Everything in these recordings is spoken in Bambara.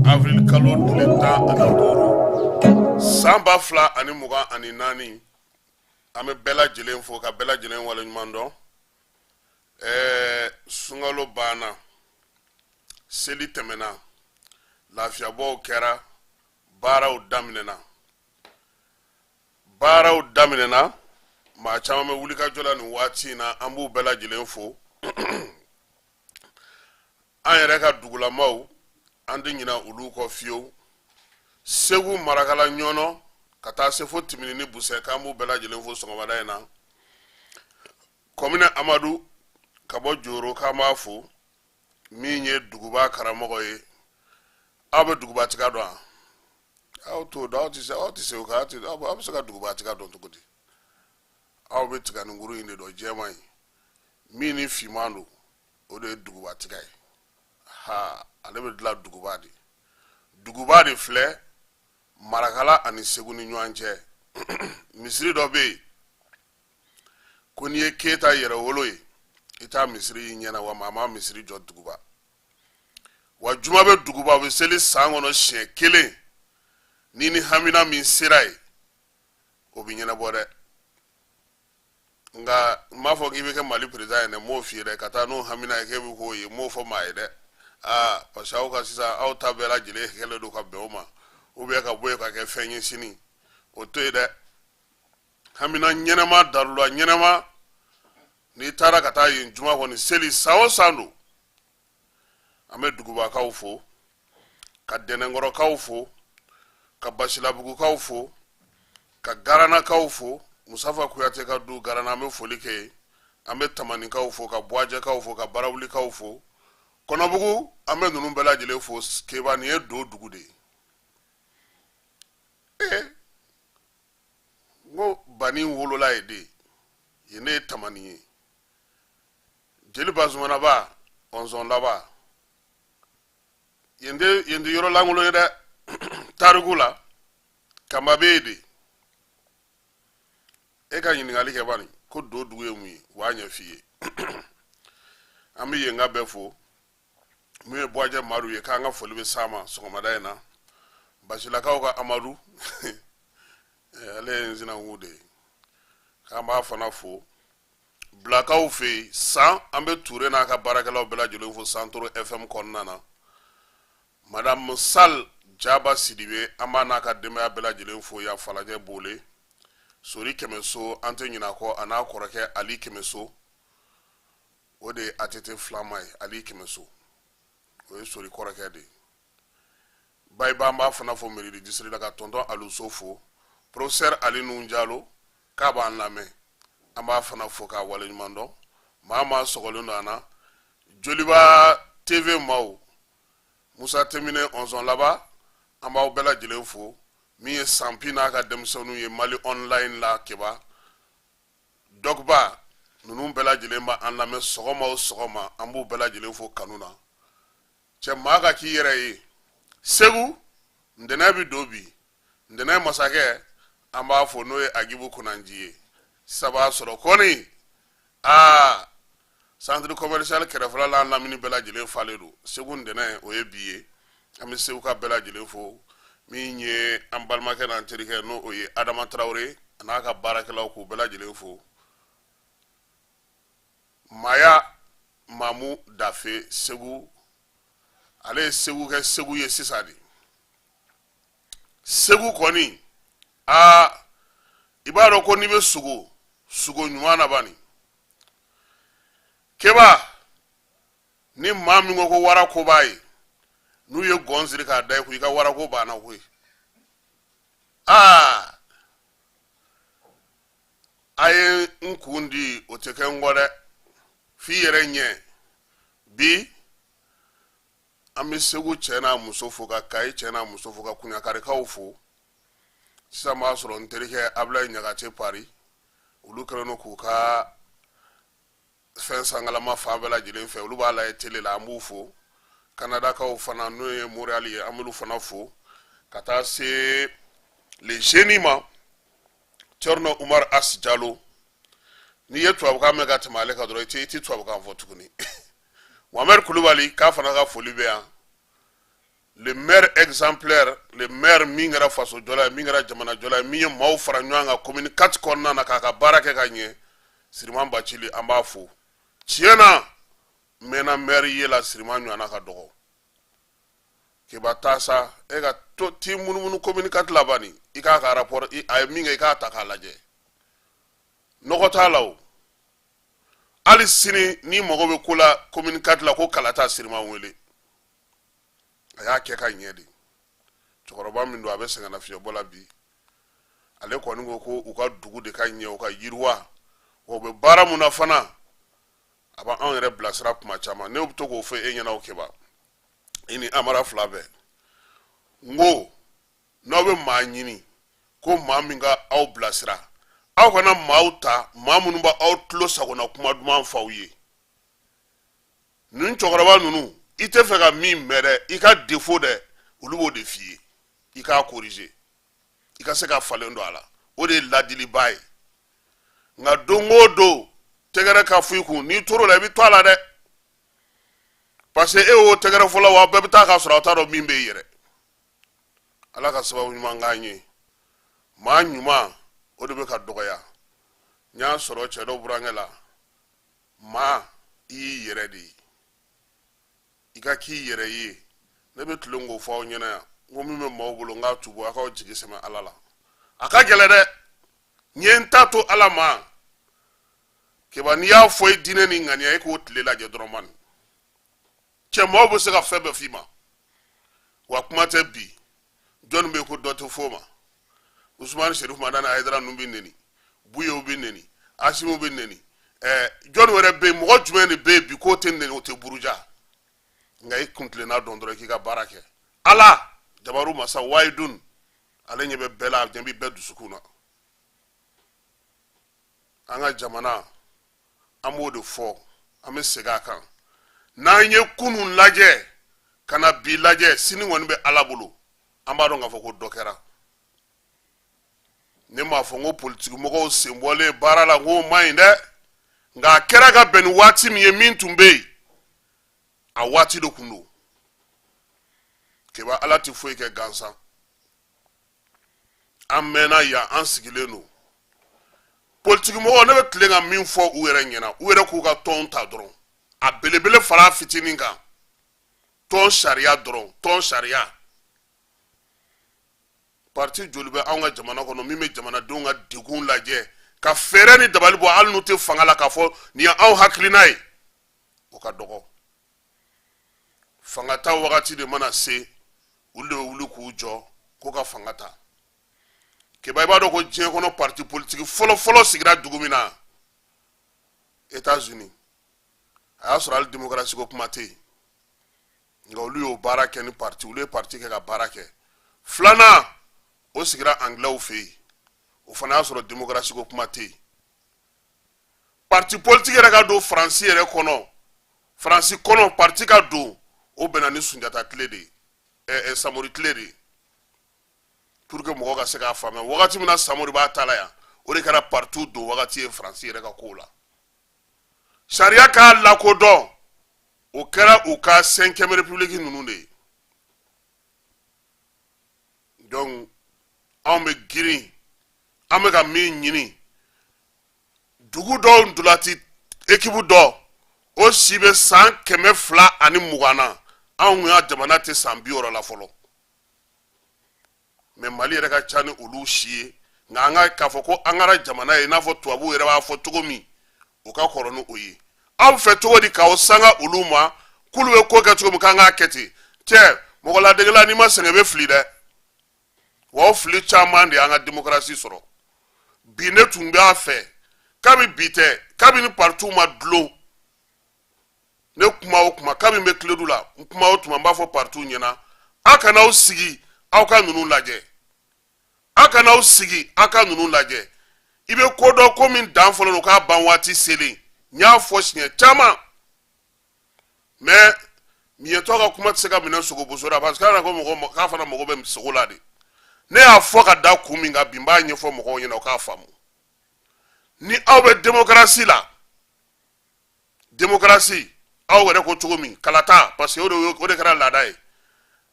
Avril kalo tile 15 samba fila ani mugan ani naani an bɛ bɛɛ lajɛlen fo ka bɛɛ lajɛlen waleɲuman dɔn. Sunkalo banna, seli tɛmɛna, lafiyabɔw kɛra, baaraw daminɛna, maa caman bɛ wulikajɔ la nin waati in na, an b'u bɛɛ lajɛlen fo. An yɛrɛ ka dugulamaw an tɛ ɲina olu kɔ fiyewu. Segu Marakala ɲɔnɔ ka taa se fo Timini ni Busɛ k'an b'u bɛɛ lajɛlen fo sɔgɔmada in na. Komine Amadu ka bɔ Joro k'an b'a fo, min ye duguba karamɔgɔ ye. Aw bɛ dugubatiga dɔn wa? Aw t'o dɔn, aw tɛ se o kan, aw bɛ se ka dugubatiga dɔn cogo di? Aw bɛ tiganikuru in de dɔn, jɛman in. Min ni finman don, o de ye dugubatiga ye. Ale bɛ dilan duguba de. Duguba de filɛ Marakala ani Segu ni ɲɔgɔn cɛ. Misiri dɔ bɛ yen ko n'i ye Keyita yɛrɛ wolo ye, i t'a misiri y'i ɲɛna wa maa ma misiri jɔ duguba. Wa juma bɛ duguba, o bɛ seli san kɔnɔ siɲɛ kelen. Ni hamina min sera ye, o bɛ ɲɛnabɔ dɛ. Nka n m'a fɔ k'i bɛ kɛ Mali président ye dɛ, n m'o f'i ye dɛ, ka taa n'o hamina ye k'e bɛ k'o ye, n m'o fɔ maa ye dɛ. Parce que aw ka sisan aw ta bɛɛ lajɛlen kɛlen don ka bɛn o ma, ou bien ka bɔ yen ka kɛ fɛn ye sini, o to yen dɛ. Hamina ɲɛnama darula ɲɛnama, n'i taara ka taa yen juma kɔni seli san o san don. An bɛ dugubakaw fo, ka Dɛnɛnkɔrɔkaw fo, ka Basilabugukaw fo, ka Garanakaw fo, Musafa Kuyate ka du Garana an bɛ foli kɛ yen. An bɛ Tamanikaw fo, ka Buwajɛkaw fo, ka Barawulikaw fo. Kɔnɔbugu an bɛ ninnu bɛɛ lajɛlen fo. Keba nin ye do dugu de ye. N ko Bani wolola yen de, yen ne ye Tamani ye. Jeli Bazumanaba, Ɔnzɔnlaba, yen tɛ yɔrɔ lankolon ye dɛ. Tariku la, Kamba bɛ yen de. E ka ɲininkali kɛ bani ko do dugu ye mun ye, u b'a ɲɛ f'i ye. An bɛ yen ka bɛɛ fo. Mun ye Buwajɛ Madu ye k'an ka foli bɛ s'a ma sɔgɔmada in na. Basilakaw ka Amadu, ale ye n sinankun de ye, k'an b'a fana fo. Bilakaw fɛ yen san an bɛ Ture n'a ka baarakɛlaw bɛɛ lajɛlen fo Santoro FM kɔnɔna na. Madame Sal Jaba Sidibe an b'a n'a ka denbaya bɛɛ lajɛlen fo yan Falajɛ Bole. Sori Kɛmɛso an tɛ ɲinɛ a kɔ a n'a kɔrɔkɛ Ali Kɛmɛso. O de ye ATT Filama ye, Ali Kɛmɛso. O ye Sori kɔrɔkɛ de ye. Bayiba an b'a fana fɔ Meridi Disiri la ka tonton Aluso fo. Professeur Ali Nun Jalo k'a b'an lamɛn. An b'a fana fo k'a waleɲuman dɔn. Maa maa sɔgɔlen don an na. Joliba TV maaw, Musa Temine Ɔnzɔnlaba, an b'aw bɛɛ lajɛlen fo. Min ye Sanpi n'a ka denmisɛnninw ye Mali online la Keba. Dɔgba ninnu bɛɛ lajɛlen b'an lamɛn sɔgɔma o sɔgɔma, an b'u bɛɛ lajɛlen fo kanu na. Cɛ maa ka k'i yɛrɛ ye, segu ndene bi dobi ndene masakɛ an b'a fɔ n'o ye Agibu Konanji ye saba sɔrɔ kɔni centre commercial kɛrɛfɛla la lamini bɛɛ lajɛlen falen don segu ndene o ye bi ye an bɛ segu ka bɛɛ lajɛlen fo min ye an balimakɛ n'an terikɛ n'o o ye Adama Traoré a n'a ka baarakɛlaw k'u bɛɛ lajɛlen fo Maya Mamu Dafe segu ale ye segu kɛ segu ye sisan de segu kɔni i b'a dɔn ko n'i bɛ sogo ɲuman na bani keba ni maa min ko wara ko b'a ye n'u ye gɔn siri k'a da i kun i ka wara ko banna koyi a ye n kun di o tɛ kɛ n kɔ dɛ f'i yɛrɛ ɲɛ bi an bɛ segu cɛ n'a muso fo ka kayi cɛ n'a muso fo ka kuɲakarikaw fo sisan b'a sɔrɔ n terikɛ Abulayi Ɲagate Pari olu kɛlen don k'u ka fɛn sangalama fan bɛɛ lajɛlen fɛ olu b'a lajɛ tele la an b'u fo Kanadakaw fana n'o ye Montréal ye an b'olu fana fo ka taa se les génies ma Thierno Umar As Jalo n'i ye tubabukan mɛn ka tɛmɛ ale kan dɔrɔn i ti tubabukan fɔ tuguni Mohamed Kulibali k'a fana ka foli bɛ yan le maire exemplaire le maire min kɛra faso jɔla ye min kɛra jamana jɔla ye min ye maaw fara ɲɔgɔn kan commune 4 kɔnɔna na k'a ka baara kɛ ka ɲɛ Siriman Bacili an b'a fo tiɲɛ na mɛnna maire ye la Siriman ɲɔgɔnna ka dɔgɔ keba taa sa e ka ti munumunu commune 4 la bani i k'a ka rapport a ye min kɛ i k'a ta k'a lajɛ nɔgɔ t'a la o hali sini ni mago bɛ ko la commune 4 la ko kalata Siriman wele a y'a kɛ ka ɲɛ de cɛkɔrɔba min don a bɛ sɛgɛnnafiɲɛbɔ la bi ale kɔni ko u ka dugu de ka ɲɛ u ka yiriwa o bɛ baara mun na fana a b'anw yɛrɛ bilasira kuma caman ne bɛ to k'o fɔ e ɲɛna o kɛba i ni Amara fila bɛɛ n ko n'aw bɛ maa ɲini ko maa min ka aw bilasira aw kana maaw ta maa minnu b'aw tulo sagona kuma duman f'aw ye nin cɛkɔrɔba ninnu i tɛ fɛ ka min mɛn dɛ i ka défaut dɛ olu b'o de f'i ye i k'a corriger i ka se ka falen don a la o de ye ladiliba ye nka don o don tɛgɛrɛ ka fɔ i kun n'i tor'o la i bɛ to a la dɛ parce que e y'o tɛgɛrɛ fɔla wa bɛɛ bɛ taa k'a sɔrɔ aw t'a dɔn min bɛ yɛrɛ ala ka sababu ɲuman k'an ye maa ɲuman o de bɛ ka dɔgɔya n y'a sɔrɔ cɛ dɔ burankɛ la maa i y'i yɛrɛ de ye i ka k'i yɛrɛ ye ne bɛ tilen k'o fɔ aw ɲɛna yan n ko min bɛ maaw bolo n k'a tubu a k'aw jigi sɛmɛ ala la a ka gɛlɛ dɛ n ye n ta to ala ma keba n'i y'a fɔ i diinɛ ni ŋaniya e k'o tile lajɛ dɔrɔn mani cɛ maaw bɛ se ka fɛn bɛɛ f'i ma wa kuma tɛ bi jɔnni bɛ ko dɔ tɛ f'o ma Usumani Sheriff Madani Hayidara ninnu bɛ neni Buyew bɛ neni Asimu bɛ neni jɔnni wɛrɛ bɛ yen mɔgɔ jumɛn de bɛ yen bi k'o tɛ neni o tɛ buruja nka i kun tilenna dɔn dɔrɔn k'i ka baara kɛ ala jabaru masa wahidun ale ɲɛ bɛ bɛɛ la a ɲɛ bɛ bɛɛ dusukun na an ka jamana an b'o de fɔ an bɛ segin a kan n'an ye kunun lajɛ ka na bi lajɛ sini kɔni bɛ ala bolo an b'a dɔn k'a fɔ ko dɔ kɛra ne m'a fɔ n ko politiki mɔgɔw sen bɔlen baara la n k'o ma ɲi dɛ nka a kɛra ka bɛn ni waati min ye min tun bɛ yen a waati de kun don keba ala tɛ foyi kɛ gansan an mɛnna yan an sigilen don politiki mɔgɔw ne bɛ tilen ka min fɔ u yɛrɛ ɲɛna u yɛrɛ k'u ka tɔn ta dɔrɔn a belebele fara fitinin kan tɔn sariya dɔrɔn tɔn sariya parti joli bɛ anw ka jamana kɔnɔ min bɛ jamanadenw ka degun lajɛ ka fɛɛrɛ ni dabali bɔ hali n'u tɛ fanga la k'a fɔ nin ye anw hakilina ye o ka dɔgɔ fanga ta wagati de mana se olu de bɛ wuli k'u jɔ k'u ka fanga ta keba i b'a dɔn ko diɲɛ kɔnɔ parti politique fɔlɔ sigira dugu min na États-Unis a y'a sɔrɔ hali démocratie ko kuma tɛ yen nka olu y'o baara kɛ ni parti olu ye parti kɛ ka baara kɛ filanan o sigira anglais fɛ yen o fana y'a sɔrɔ démocratie ko kuma tɛ yen parti politique yɛrɛ ka don Faransi yɛrɛ kɔnɔ Faransi kɔnɔ parti ka don o bɛnna ni Sunjata tile de ye Samori tile de pour que mɔgɔ ka se k'a faamuya wagati min na Samori b'a ta la yan o de kɛra partout don wagati ye Faransi yɛrɛ ka kow la sariya k'a lakodɔn o kɛra u ka 5e république ninnu de ye donc anw bɛ girin an bɛ ka min ɲini dugu dɔw ndolati équipe dɔ o si bɛ san 220 na anw ka jamana tɛ san 60 la fɔlɔ mais Mali yɛrɛ ka ca ni olu si ye nka an ka k'a fɔ ko an ka jamana ye i n'a fɔ tubabuw yɛrɛ b'a fɔ cogo min o ka kɔrɔ ni o ye aw fɛ cogo di k'aw sanga olu ma k'olu bɛ ko kɛ cogo min k'an k'a kɛ ten cɛ mɔgɔ ladegela n'i ma sɛgɛn i bɛ fili dɛ wa o fili caman de y'an ka démocratie sɔrɔ bi ne tun b'a fɛ kabi bi tɛ kabini partout ma dulon ne kuma o kuma kabi n bɛ kiledu la n kuma o tuma n b'a fɔ partout ɲɛna a kana aw sigi aw ka ninnu lajɛ a kana aw sigi a ka ninnu lajɛ i bɛ ko dɔ ko min dan fɔlɔ don k'a ban waati selen n y'a fɔ siɲɛ caman mais miɲɛtɔ ka kuma tɛ se ka minɛ sogoboso la parce que k'a k'a fana mago bɛ sogo la de ne y'a fɔ ka da kun min kan bi n b'a ɲɛfɔ mɔgɔw ɲɛna o k'a faamu ni aw bɛ démocratie la démocratie aw yɛrɛ ko cogo min kalata parce que o de kɛra laada ye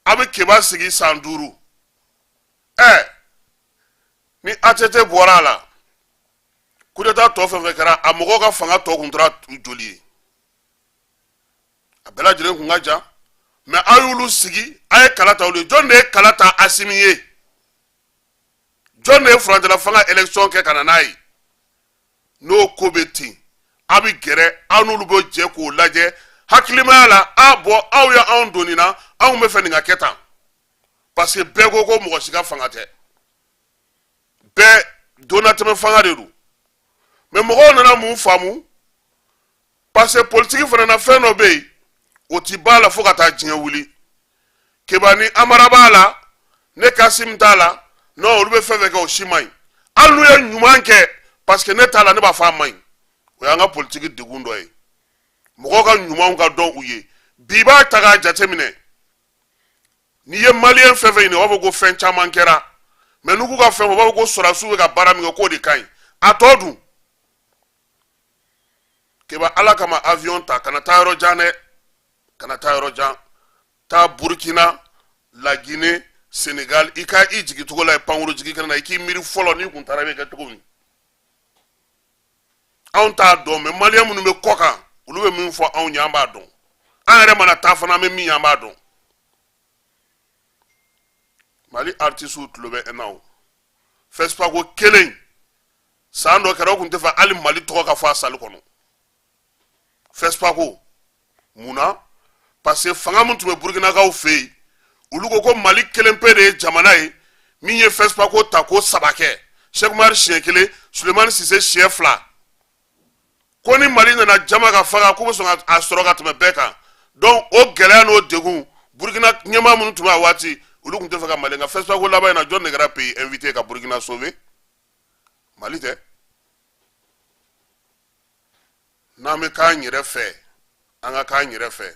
a bɛ keba sigi san 5 ni ATT bɔra a la coup d'état tɔ fɛn fɛn kɛra a mɔgɔw ka fanga tɔ kun tora joli ye a bɛɛ lajɛlen kun ka jan mais a y'olu sigi a ye kala ta olu ye jɔn de ye kala ta Asimi ye jɔn de ye furancɛla fanga élection kɛ ka na n'a ye n'o ko bɛ ten a bɛ gɛrɛ aw n'olu bɛ jɛ k'o lajɛ hakilimaya la a bɔ aw ye anw donni na anw bɛ fɛ nin ka kɛ tan parce que bɛɛ ko ko mɔgɔ si ka fanga tɛ bɛɛ donnatɛmɛ fanga de don mais mɔgɔw nana mun faamu parce que politique fana na fɛn dɔ bɛ yen o ti b'a la fo ka taa diɲɛ wuli keba ni Amara b'a la ne Kassim t'a la non olu bɛ fɛn fɛn kɛ o si man ɲi hali n'u ye ɲuman kɛ parce que ne t'a la ne b'a fɔ a man ɲi o y'an ka politique degun dɔ ye mɔgɔw ka ɲumanw ka dɔn u ye bi b'a ta k'a jateminɛ n'i ye maliyɛn fɛn fɛn ɲini o b'a fɔ ko fɛn caman kɛra mais n'u k'u ka fɛn fɔ o b'a fɔ ko sɔrɔdasiw bɛ ka baara min kɛ k'o de ka ɲi a tɔ dun keba ala kama avion ta kana taa yɔrɔ jan dɛ kana taa yɔrɔ jan taa Burkina la Guinée Sénégal i ka i jigi cogo la ye pankuru jigi kana na i k'i miiri fɔlɔ n'i kun taara i bɛ kɛ cogo min anw t'a dɔn mais maliyɛn minnu bɛ kɔ kan olu bɛ min fɔ anw ɲɛ an b'a dɔn an yɛrɛ mana taa fana an bɛ min ye an b'a dɔn Mali artistes tulo bɛ e na o FESPACO kelen san dɔ kɛra o kun tɛ fɛ hali Mali tɔgɔ ka fɔ a salle kɔnɔ FESPACO munna parce que fanga min tun bɛ Burkinakaw fɛ yen olu ko Mali kelen pe de ye jamana ye min ye FESPACO ta ko 3 kɛ Cheikh Oumar siɲɛ 1 Sulemani Sise siɲɛ 2 ko ni Mali nana jama ka faga k'u bɛ sɔn a sɔrɔ ka tɛmɛ bɛɛ kan donc o gɛlɛya n'o degun Burkina ɲɛmaa minnu tun bɛ a waati olu tun tɛ fɛ ka Mali nka FESPACO laban in na jɔn de kɛra pays invité ka Burkina sauver Mali tɛ n'an bɛ k'an yɛrɛ fɛ an ka k'an yɛrɛ fɛ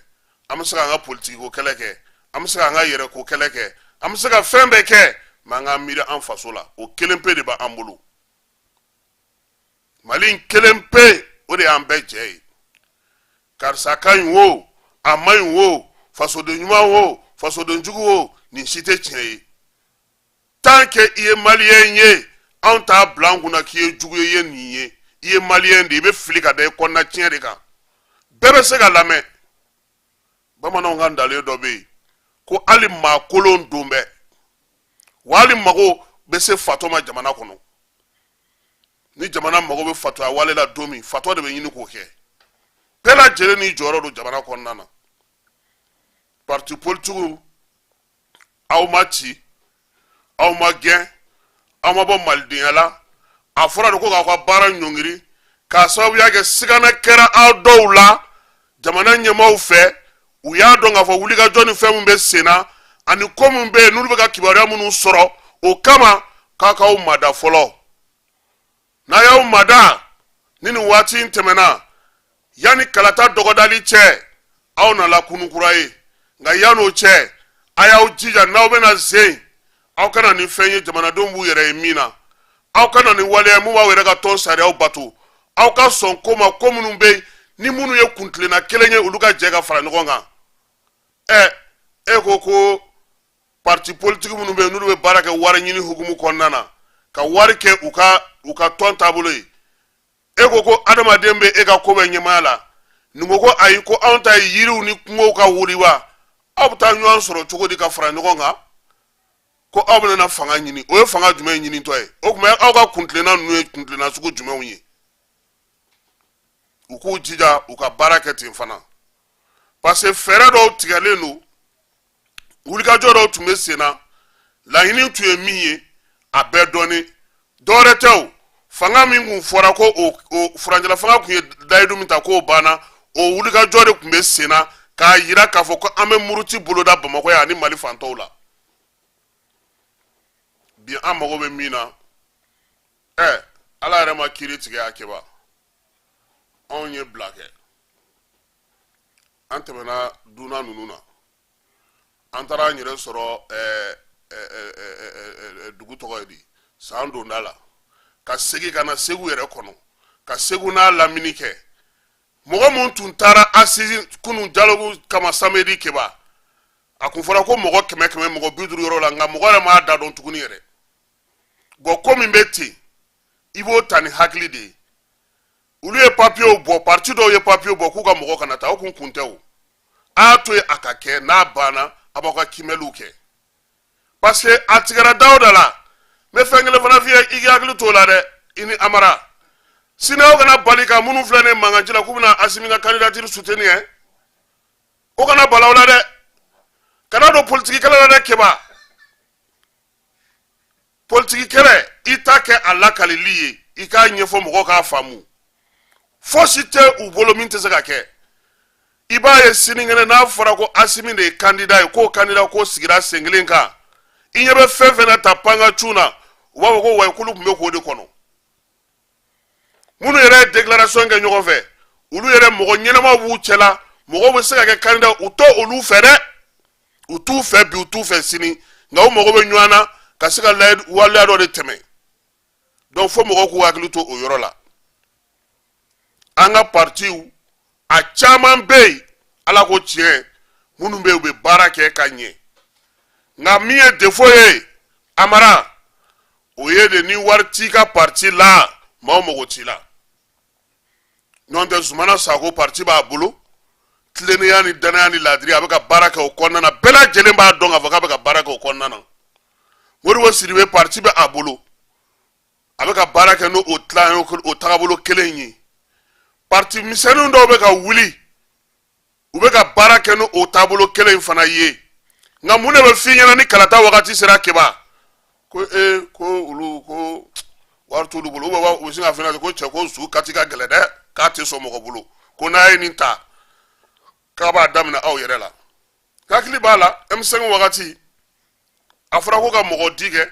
an bɛ se k'an ka politique ko kɛlɛ kɛ an bɛ se k'an ka yɛrɛ ko kɛlɛ kɛ an bɛ se ka fɛn bɛɛ kɛ mais an k'an miiri an faso la o kelen pe de b'an bolo Mali in kelen pe o de y'an bɛɛ jɛ ye karisa ka ɲi o a man ɲi o fasoden ɲuman o fasoden jugu o nin si tɛ tiɲɛ ye tant que i ye maliyɛn ye anw t'a bila an kunna k'i ye jugu ye i ye nin ye i ye maliyɛn de i bɛ fili ka da i kɔnɔna tiɲɛ de kan bɛɛ bɛ se ka lamɛn bamananw ka ntalen dɔ bɛ yen ko hali maa kolon don bɛɛ wa hali mago bɛ se fatɔ ma jamana kɔnɔ ni jamana mago bɛ fatɔya wale la don min fatɔ de bɛ ɲini k'o kɛ bɛɛ lajɛlen n'i jɔyɔrɔ don jamana kɔnɔna na parti politigiw aw ma ci aw ma gɛn aw ma bɔ malidenya la a fɔra de ko k'aw ka baara ɲɔngiri k'a sababuya kɛ sigana kɛra aw dɔw la jamana ɲɛmaaw fɛ u y'a dɔn k'a fɔ wulikajɔ ni fɛn min bɛ sen na ani ko min bɛ yen n'olu bɛ ka kibaruya minnu sɔrɔ o kama k'a k'aw mada fɔlɔ n'a y'aw mada ni nin waati in tɛmɛna yanni kalata dɔgɔdali cɛ aw nana kunukura ye nka yan'o cɛ ayaw jija n'aw bena zen aw kana ni fɛn ye jamanadenw b'u yɛrɛ ye min na aw kana ni waleya mun b'aw yɛrɛ ka tɔn sariyaw bato aw ka sɔn ko ma ko minnu bɛ ni minnu ye kuntilenna kelen ye olu ka jɛ ka fara ɲɔgɔn kan e ko parti politique minnu bɛ n'olu bɛ baara kɛ wari ɲini hukumu kɔnɔna na ka wari kɛ u ka tɔn taabolo ye e ko adamaden bɛ e ka ko bɛ ɲɛmaya la nin ko ayi ko anw ta ye yiriw ni kungow ka wuli wa aw bɛ taa ɲɔgɔn sɔrɔ cogo di ka fara ɲɔgɔn kan ko aw bɛna fanga ɲini o ye fanga jumɛn ɲinitɔ ye o tuma aw ka kuntilenna ninnu ye kuntilenna sugu jumɛnw ye u k'u jija u ka baara kɛ ten fana parce que fɛɛrɛ dɔw tigɛlen don wulikajɔ dɔw tun bɛ sen na laɲini tun ye min ye a bɛɛ dɔɔnin dɔwɛrɛ tɛ o fanga min kun fɔra ko o furancɛla fanga kun ye dayidu min ta k'o banna o wulikajɔ de tun bɛ sen na k'a jira k'a fɔ ko an bɛ muruti boloda bamakɔ yan ani mali fantɔw la bi an mago bɛ min na ala yɛrɛ ma kiiri tigɛ a kɛba anw ye bila kɛ an tɛmɛna dunan ninnu na an taara an yɛrɛ sɔrɔ dugu tɔgɔ ye di san donda la ka segin ka na segu yɛrɛ kɔnɔ ka segu n'a lamini kɛ mɔgɔ mun tun taara asisi kunun dialogue kama samedi kɛba a kun fɔra ko mɔgɔ 100 mɔgɔ 50 yɔrɔ la nka mɔgɔ yɛrɛ m'a da dɔn tuguni yɛrɛ bon ko min bɛ ten i b'o ta ni hakili de ye olu ye papiyew bɔ parti dɔw ye papiyew bɔ k'u ka mɔgɔ kana taa o kun tɛ o a y'a to ye a ka kɛ n'a banna a b'aw ka kimɛliw kɛ parce que a tigɛra Dawuda la n bɛ fɛn kelen fana f'i ye i k'i hakili t'o la dɛ i ni Amara sini aw kana bali ka minnu filɛ nin ye mankanci la k'u bɛna Asimi ka candidature soutenir o kana bala o la dɛ kana don politique kɛlɛ la dɛ kɛba politique kɛlɛ i ta kɛ a lakalili ye i k'a ɲɛfɔ mɔgɔw k'a faamu fosi tɛ u bolo min tɛ se ka kɛ i b'a ye sinikɛnɛ n'a fɔra ko Asimi de ye candidat ye k'o candidat k'o sigira sen kelen kan i ɲɛ bɛ fɛn fɛn na ta pankacu na u b'a fɔ ko wa k'olu tun bɛ k'o de kɔnɔ minnu yɛrɛ ye déclaration kɛ ɲɔgɔn fɛ olu yɛrɛ mɔgɔ ɲɛnamaw b'u cɛla mɔgɔw bɛ se ka kɛ candidat u t'o olu fɛ dɛ u t'u fɛ bi u t'u fɛ sini nka u mago bɛ ɲɔgɔn na ka se ka waleya dɔ de tɛmɛ donc fo mɔgɔw k'u hakili to o yɔrɔ la an ka partiw a caman bɛ yen ala ko tiɲɛ minnu bɛ yen u bɛ baara kɛ ka ɲɛ nka min ye défaut ye Amara o ye de ni wari t'i ka parti la maa o mago t'i la n'o tɛ Zumana Sako parti b'a bolo tilennenya ni danaya ni laadiri a bɛ ka baara kɛ o kɔnɔna na bɛɛ lajɛlen b'a dɔn k'a fɔ k'a bɛ ka baara kɛ o kɔnɔna na Modibo Sidibe parti bɛ a bolo a bɛ ka baara kɛ n'o tilan ye o tagabolo kelen ye parti misɛnninw dɔw bɛ ka wuli u bɛ ka baara kɛ n'o taabolo kelen fana ye nka mun de bɛ f'i ɲɛna ni kalata wagati sera kɛba ko ko olu ko wari t'olu bolo u bɛ sin ka f'i ɲɛna ko cɛ ko su kati ka gɛlɛn dɛ k'a tɛ sɔn mɔgɔ bolo ko n'a ye nin ta k'a b'a daminɛ aw yɛrɛ la hakili b'a la M5 wagati a fɔra ko ka mɔgɔ di kɛ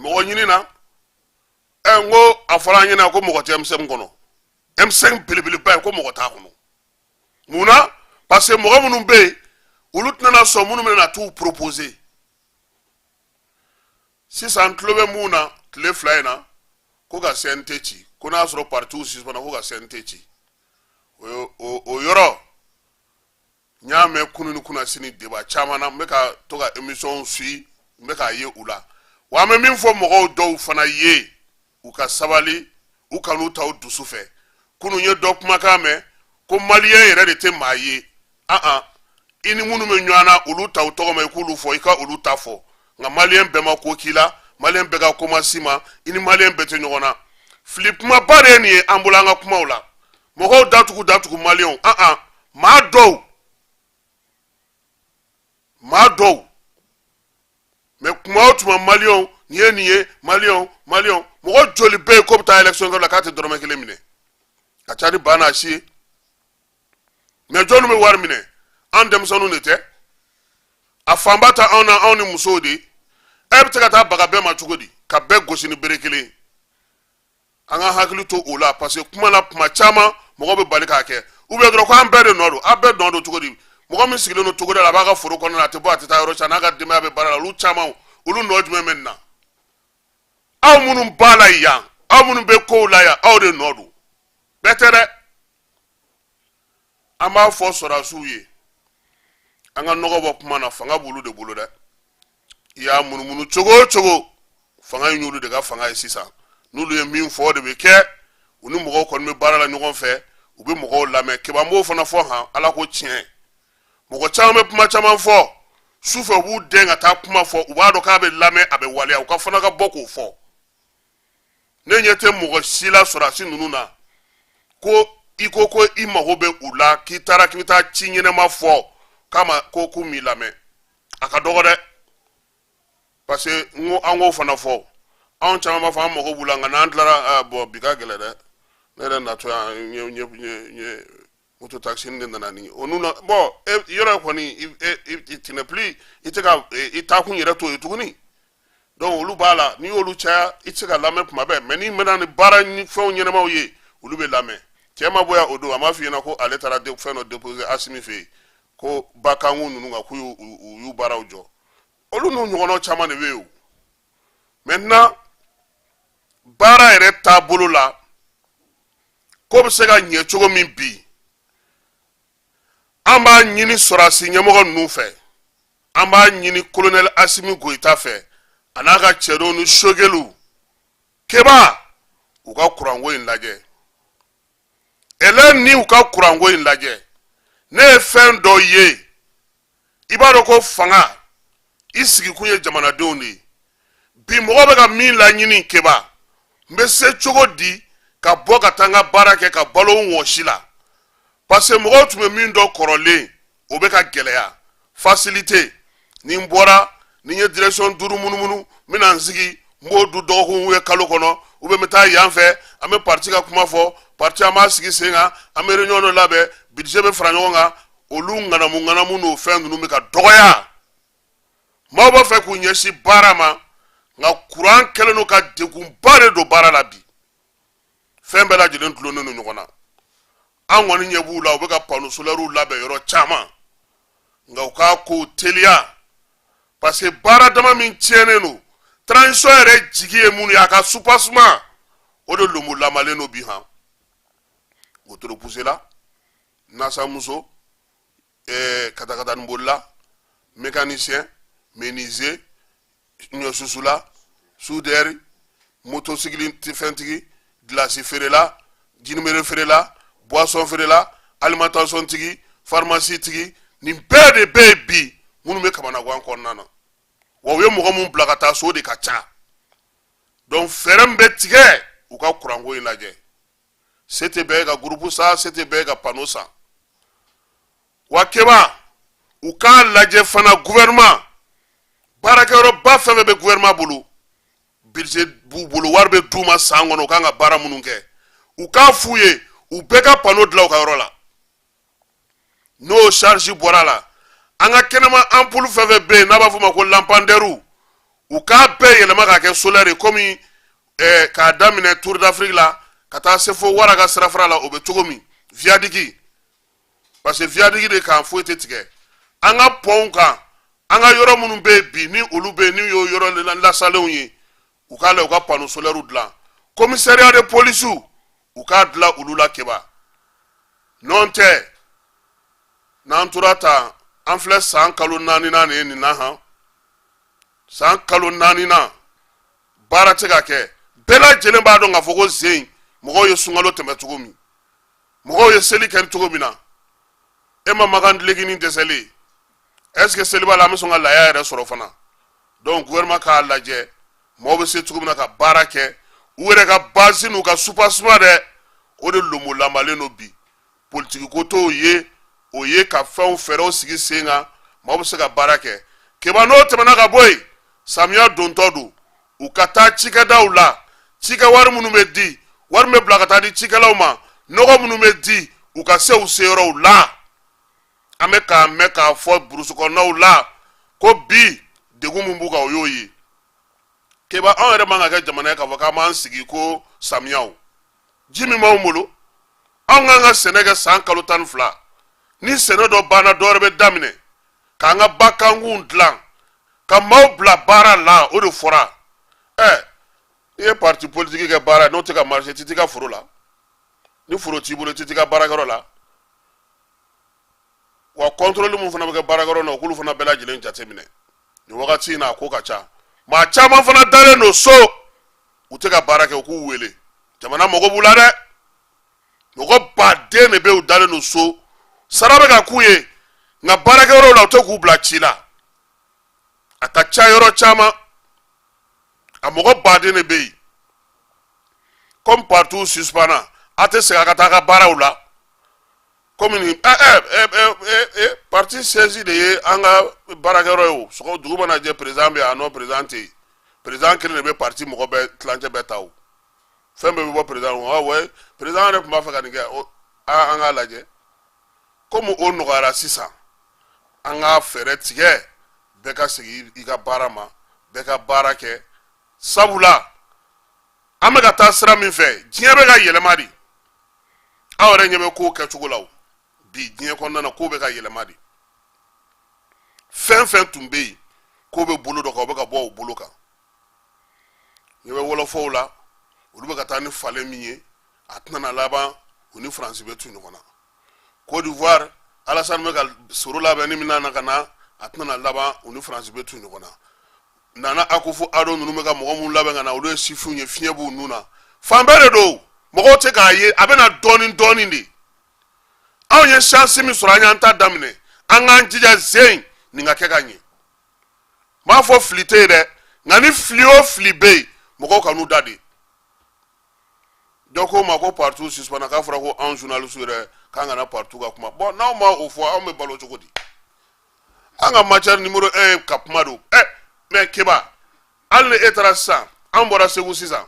mɔgɔ ɲini na n ko a fɔra an ɲɛna ko mɔgɔ tɛ M5 kɔnɔ M5 belebeleba ye ko mɔgɔ t'a kɔnɔ mun na parce que mɔgɔ minnu bɛ yen olu tɛna sɔn minnu bɛna t'u proposer sisan n tulo bɛ mun na tile 2 in na ko ka CNT ci ko n'a sɔrɔ parti suspend ko ka CNT ci o yɔrɔ n y'a mɛn kunun ni kunnasini débat caman na n bɛ ka to ka émission suivre n bɛ k'a ye u la wa an bɛ min fɔ mɔgɔw dɔw fana ye u ka sabali u kan'u ta u dusu fɛ kunun ye dɔ kumakan mɛn ko maliyɛn yɛrɛ de tɛ maa ye i ni minnu bɛ ɲɔgɔn na olu ta u tɔgɔ ma i k'olu fɔ i ka olu ta fɔ nka maliyɛn bɛɛ ma ko k'i la maliyɛn bɛɛ ka ko ma s'i ma i ni maliyɛn bɛɛ tɛ ɲɔgɔn na fili kumaba de ye nin ye an bolo an ka kumaw la mɔgɔw datugu maliyɛnw maa dɔw mɛ kuma o tuma maliyɛnw nin ye maliyɛnw mɔgɔ joli bɛ yen ko bɛ taa élection kɛ la k'a tɛ dɔrɔmɛ 1 minɛ ka ca ni ba n'a si ye mɛ jɔnni bɛ wari minɛ an denmisɛnninw de tɛ a fanba ta anw ni musow de ye bɛ se ka taa baga bɛɛ ma cogo di ka bɛɛ gosi ni bere kelen an ka hakili to o la parce que kuma caman mɔgɔ bɛ bali k'a kɛ ou bien dɔrɔn ko an bɛɛ de nɔ don an bɛɛ nɔ don cogo di mɔgɔ min sigilen no togoda la b'a ka foro kɔnɔ a tɛ bɔ a tɛ taa yɔrɔ ca n'a ka denbaya bɛ baara la olu caman olu nɔ jumɛn bɛ nin na aw minnu b'a la yan aw minnu bɛ kow la yan aw de nɔ don bɛɛ tɛ dɛ an b'a fɔ sɔrɔdasiw ye an ka nɔgɔ bɔ kuma na fanga b'olu de bolo dɛ i y'a munumunu cogo o cogo fanga in y'olu de ka fanga ye sisan n'olu ye min fɔ o de bɛ kɛ u ni mɔgɔw kɔni bɛ baara la ɲɔgɔn fɛ u bɛ mɔgɔw lamɛn kiban b'o fana fɔ han ala ko tiɲɛ mɔgɔ caman bɛ kuma caman fɔ sufɛ u b'u den ka taa kuma fɔ u b'a dɔn k'a bɛ lamɛn a bɛ waleya u ka fana ka bɔ k'o fɔ ne ɲɛ tɛ mɔgɔ si la sɔrɔdasi ninnu na ko i ko i mago bɛ u la k'i taara k'i bɛ taa ci ɲɛnɛma fɔ kama ko k'u m'i lamɛn a ka dɔgɔ dɛ parce que an k'o fana fɔ anw caman b'a fɔ an mago b'u la nka n'an tilara bɔn bi ka gɛlɛn dɛ ne yɛrɛ natɔ yan n ye moto taxi de nana ni o nun na bɔn yɔrɔ kɔni tu n'es plus i tɛ ka i taakun yɛrɛ to yen tuguni donc olu b'a la n'i y'olu caya i tɛ se ka lamɛn tuma bɛɛ mais n'i mɛnna ni baara ni fɛnw ɲɛnamaw ye olu bɛ lamɛn cɛ ma bɔ yan o don a m'a f'i ɲɛna ko ale taara fɛn dɔ déposer Asimi fɛ yen ko bakangu ninnu kan k'u y'u baaraw jɔ olu n'u ɲɔgɔnnaw caman de bɛ yen o maintenant baara yɛrɛ taabolo la ko bɛ se ka ɲɛ cogo min bi an b'a ɲini sɔrɔdasi ɲɛmɔgɔ ninnu fɛ an b'a ɲini colonel Asimi Goyita fɛ a n'a ka cɛdenw ni sogɛliw keba u ka kuranko in lajɛ ni u ka kuranko in lajɛ ne ye fɛn dɔ ye i b'a dɔn ko fanga i sigikun ye jamanadenw de ye bi mɔgɔ bɛ ka min laɲini keba n bɛ se cogo di ka bɔ ka taa n ka baara kɛ ka balo wɔsi la parce que mɔgɔw tun bɛ min dɔ kɔrɔlen o bɛ ka gɛlɛya facilité ni n bɔra ni n ye direction 5 munumunu n bɛna n sigi n b'o du dɔgɔkun ye kalo kɔnɔ ou bien n bɛ taa yan fɛ an bɛ parti ka kuma fɔ parti an b'a sigi sen kan an bɛ réunion dɔ labɛn budget bɛ fara ɲɔgɔn kan olu ŋanamu n'o fɛn ninnu bɛ ka dɔgɔya maaw b'a fɛ k'u ɲɛsin baara ma nka kuran kɛlen don ka degunba de don baara la bi fɛn bɛɛ lajɛlen tulonnen don ɲɔgɔn na an kɔni ɲɛ b'u la u bɛ ka panneau solaire labɛn yɔrɔ caman nka u k'a ko teliya parce que baara dama min tiɲɛnen don transition yɛrɛ jigi ye mun ye a ka soupassement o de lomulamalen don bi han wotoro poussé la nasamuso katakataninbolila mécanicien menuisier ɲɔsusula soudeur motosigili fɛntigi glace feerela jinimere feerela boisson feerela alimentation tigi pharmacie tigi nin bɛɛ de bɛ yen bi minnu bɛ kamanagan kɔnɔna na wa u ye mɔgɔ min bila ka taa so de ka ca donc fɛɛrɛ min bɛ tigɛ u ka kuranko in lajɛ se tɛ bɛɛ ka groupe san se tɛ bɛɛ ka panneau san wa keba u k'a lajɛ fana gouvernement baarakɛyɔrɔba fɛn fɛn bɛ gouvernement bolo budget b'u bolo wari bɛ d'u ma san kɔnɔ u kan ka baara minnu kɛ u k'a f'u ye u bɛɛ ka panneau dilan u ka yɔrɔ la n'o charge bɔra la an ka kɛnɛma ampoule fɛn fɛn bɛ yen n'a b'a fɔ o ma ko lampadaires u k'a bɛɛ yɛlɛma k'a kɛ solaire ye komi k'a daminɛ Tour d'Afrique la ka taa se fo wara ka sirafara la o bɛ cogo min viaduc parce que viaduc de kan foyi tɛ tigɛ an ka pont kan an ka yɔrɔ minnu bɛ yen bi ni olu bɛ yen n'u y'o yɔrɔ lasalenw ye u k'a la u ka panneau solaire dilan commissariat de police u k'a dilan olu la keba n'o tɛ n'an tora ta an filɛ san kalo 4 nan de ye nin na han san kalo 4 nan baara tɛ ka kɛ bɛɛ lajɛlen b'a dɔn k'a fɔ ko zen mɔgɔw ye sunkalo tɛmɛ cogo min mɔgɔw ye seli kɛ cogo min na e ma makan dilegini dɛsɛlen est ce que seli b'a la an bɛ sɔn ka laya yɛrɛ sɔrɔ fana donc gouvernement k'a lajɛ mɔgɔw bɛ se cogo min na ka baara kɛ u yɛrɛ ka base n'u ka soupassement dɛ o de lomolamalen don bi politique ko t'o ye o ye ka fɛnw fɛɛrɛw sigi sen kan mɔgɔw bɛ se ka baara kɛ keba n'o tɛmɛna ka bɔ yen samiya dontɔ don u ka taa cikɛdaw la cikɛ wari minnu bɛ di wari min bɛ bila ka taa di cikɛlaw ma nɔgɔ minnu bɛ di u ka se u seyɔrɔw la an bɛ k'a mɛn k'a fɔ burusi kɔnɔnaw la ko bi degun min b'u kan o y'o ye keba anw yɛrɛ man ka kɛ jamana ye k'a fɔ k'an b'an sigi ko samiyaw ji min b'anw bolo anw kan ka sɛnɛ kɛ san kalo 12 ni sɛnɛ dɔ banna dɔwɛrɛ bɛ daminɛ k'an ka bakangun dilan ka maaw bila baara la o de fɔra i ye parti politique kɛ baara n'o tɛ ka marché tɛ t'i ka foro la ni foro t'i bolo tɛ t'i ka baarakɛyɔrɔ la wa contrôle mun fana bɛ kɛ baarakɛyɔrɔ la k'olu fana bɛɛ lajɛlen jateminɛ nin wagati in na a ko ka ca maa caman fana dalen don so u tɛ ka baara kɛ u k'u wele jamana mago b'u la dɛ mɔgɔ baden de bɛ u dalen don so sara bɛ ka k'u ye nka baarakɛyɔrɔ la u tɛ k'u bila ci la a ka ca yɔrɔ caman a mɔgɔ baden de bɛ yen comme partout suspendant a tɛ segin a ka taa a ka baaraw la comme nin parti siège de ye an ka baarakɛyɔrɔ ye o sɔgɔ dugu mana jɛ président bɛ yen a non président tɛ yen président kelen de bɛ parti mɔgɔ bɛɛ tilancɛ bɛɛ ta o fɛn bɛɛ bɛ bɔ président wa ouais président yɛrɛ tun b'a fɛ ka nin kɛ an k'a lajɛ comme o nɔgɔyara sisan an ka fɛɛrɛ tigɛ bɛɛ ka segin i ka baara ma bɛɛ ka baara kɛ sabula an bɛ ka taa sira min fɛ diɲɛ bɛ ka yɛlɛma de aw yɛrɛ ɲɛ bɛ kow kɛcogo la o bi diɲɛ kɔnɔna na kow bɛ ka yɛlɛma de fɛn fɛn tun bɛ yen kow bɛ bolo dɔ kan o bɛ ka bɔ o bolo kan ɲɛ bɛ wɔlɔfɔw la olu bɛ ka taa ni falen min ye a tɛna laban u ni faransi bɛ tu ɲɔgɔn na Côte d'Ivoire Alassane bɛ ka soro labɛn ni min na ka na a tɛna laban u ni faransi bɛ tu ɲɔgɔn na Nana Akufo-Addo ninnu bɛ ka mɔgɔ minnu labɛn ka na olu ye sifinw ye fiɲɛ b'u nun na fan bɛɛ de don mɔgɔw tɛ k'a ye a bɛ na dɔɔnin dɔɔnin de anw ye chance min sɔrɔ an y'an ta daminɛ an k'an jija zen nin ka kɛ ka ɲɛ n b'a fɔ fili tɛ yen dɛ nka ni fili o fili bɛ yen mɔgɔw ka n'u da de dɔ ko ma ko partout suspendant k'a fɔra ko anw journalistes yɛrɛ k'an kana partout ka kuma bon n'aw ma o fɔ anw bɛ balo cogo di an ka matière numéro 1 ka kuma don mais Keba hali ni e taara sisan an bɔra Segu sisan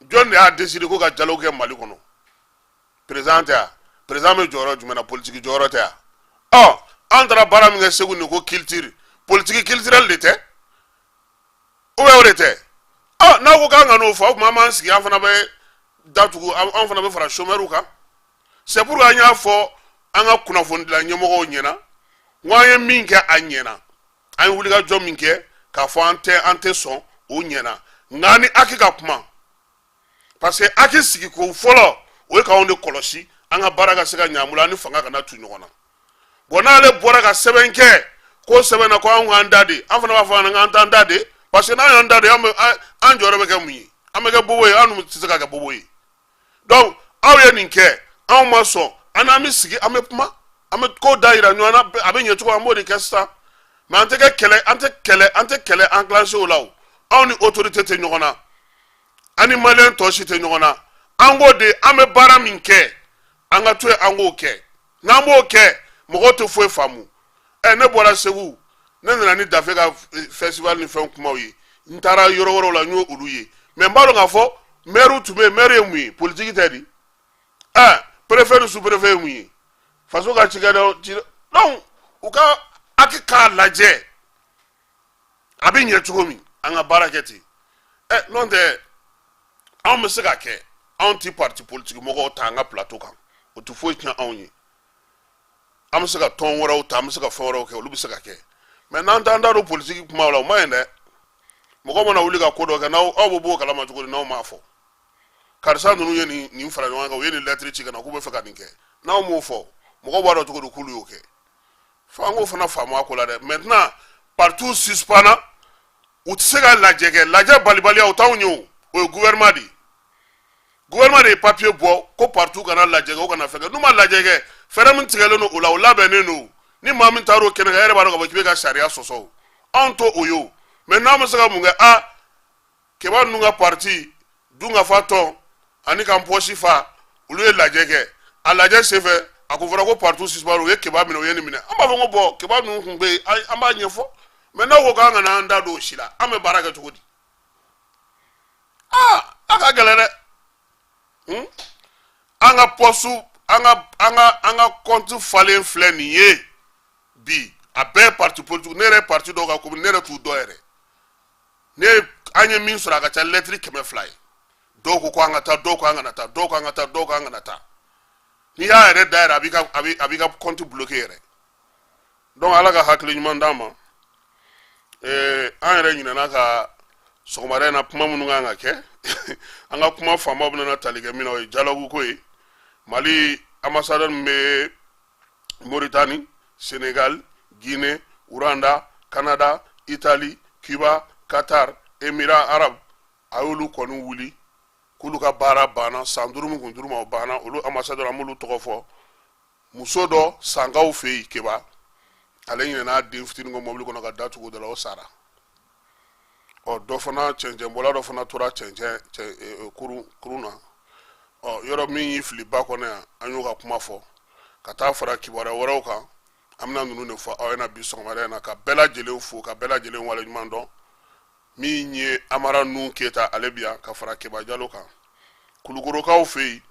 jɔn de y'a décidé ko ka dialogue kɛ Mali kɔnɔ président tɛ yan président bɛ jɔyɔrɔ jumɛn na politique jɔyɔrɔ tɛ yan an taara baara min kɛ Segu nin ko culture politique culturelle de tɛ ou bien o de tɛ n'aw ko k'an ka n'o fɔ o tuma an b'an sigi an fana bɛ datugu an fana bɛ fara chômeurs kan c'est pourquoi an y'a fɔ an ka kunnafonidila ɲɛmɔgɔw ɲɛna n ko an ye min kɛ a ɲɛna an ye wulikajɔ min kɛ k'a fɔ an tɛ sɔn o ɲɛna nka ni Aki ka kuma parce que Aki sigi ko fɔlɔ o ye k'anw de kɔlɔsi an ka baara ka se ka ɲɛ an bolo an ni fanga kana tu ɲɔgɔn na bon n'ale bɔra ka sɛbɛn kɛ ko sɛbɛn na ko an k'an da de an fana b'a fɔ an k'an t'an da de parce que n'an y'an da de an jɔyɔrɔ bɛ kɛ mun ye an bɛ kɛ bobo ye an dun tɛ se ka kɛ bobo ye donc aw ye nin kɛ anw ma sɔn an n'an bɛ sigi an bɛ kuma an bɛ ko da yira ɲɔgɔn na a bɛ ɲɛ cogo an b'o de kɛ sisan mais an tɛ kɛlɛ enclenché o la o anw ni autorité tɛ ɲɔgɔn na an ni maliyɛn tɔ si tɛ ɲɔgɔn na an k'o de an bɛ baara min kɛ an ka to yen an k'o kɛ n'an b'o kɛ mɔgɔw tɛ foyi faamu ne bɔra Segu ne nana ni Dafe ka festival ni fɛn kumaw ye n taara yɔrɔ wɛrɛw la n y'o olu ye mais n b'a dɔn k'a fɔ maire tun bɛ yen maire ye mun ye politique tɛ di préfet ni sous-préfet ye mun ye faso ka cikɛdaw donc u ka Aki k'a lajɛ a bɛ ɲɛ cogo min an ka baara kɛ ten n'o tɛ anw bɛ se ka kɛ anw ti parti politique mɔgɔw ta an ka plateau kan o tɛ foyi tiɲɛ anw ye an bɛ se ka tɔn wɛrɛw ta an bɛ se ka fɛn wɛrɛw kɛ olu bɛ se ka kɛ mais n'an t'an da don politique kumaw la o ma ɲi dɛ mɔgɔ mana wuli ka ko dɔ kɛ aw bɛ bɔ o kalama cogo di n'aw m'a fɔ karisa ninnu ye nin fara ɲɔgɔn kan u ye nin lettre ci ka na k'u bɛ fɛ ka nin kɛ n'aw m'o fɔ mɔgɔw b'a dɔn cogo di k'olu y'o kɛ fo an k'o fana faamu a ko la dɛ maintenant partout suspendant u tɛ se ka lajɛ kɛ lajɛ balibaliya o t'anw ye o ye gouvernement de ye gouvernement de ye papier bɔ ko partout kana lajɛ kɛ o kana fɛn kɛ n'u ma lajɛ kɛ fɛɛrɛ min tigɛlen don o la o labɛnnen don ni maa min taara o kɛnɛ kan e yɛrɛ b'a dɔn k'a fɔ k'i bɛ ka sariya sɔsɔ o anw t'o o ye o mais n'an bɛ se ka mun kɛ Keba ninnu ka parti Dungafa tɔn ani ka Nposi fa olu ye lajɛ kɛ a lajɛ senfɛ a ko fɔra ko partout suspendant u ye Keba minɛ u ye nin minɛ an b'a fɔ ko bon Keba ninnu tun bɛ yen an b'a ɲɛfɔ mais n'aw ko k'an kana an da don o si la an bɛ baara kɛ cogo di a ka gɛlɛn dɛ an ka poste an ka compte falen filɛ nin ye bi a bɛɛ parti politique ne yɛrɛ parti dɔw ka ko ne yɛrɛ t'u dɔn yɛrɛ ne an ye min sɔrɔ a ka ca lettre 200 ye dɔw ko an ka taa dɔw ko an kana taa dɔw ko an ka taa dɔw ko an kana taa ni y'a yɛrɛ da yɛrɛ a b'i ka compte bloqué yɛrɛ donc ala ka hakili ɲuman d'an ma an yɛrɛ ɲinɛna ka sɔgɔmada in na kuma minnu kan ka kɛ an ka kuma faamaw bɛna tali kɛ min na o ye dialogue ko ye Mali ambassadeur min bɛ Mauritanie, Sénégal, Guinée, Rwanda, Canada, Italie, Cuba, Qatar, Émirats arabes a y'olu kɔni wuli k'olu ka baara banna san 5 min kun dir'u ma o banna olu ambassadeur an b'olu tɔgɔ fɔ muso dɔ sankaw fɛ yen Keba ale ɲinɛna a den fitinin kɔ mobili kɔnɔ ka da tugu o de la o sara dɔ fana cɛncɛnbɔla dɔ fana tora kurun na yɔrɔ min y'i fili ba kɔnɔ yan an y'o ka kuma fɔ ka taa fara kibaruya wɛrɛw kan an bɛna ninnu de fɔ aw ɲɛna bi sɔgɔmada in na ka bɛɛ lajɛlen fo ka bɛɛ lajɛlen waleɲuman dɔn min ye Amara Nun Keyita ale bi yan ka fara Keba Jalo kan Kulukorokaw fɛ yen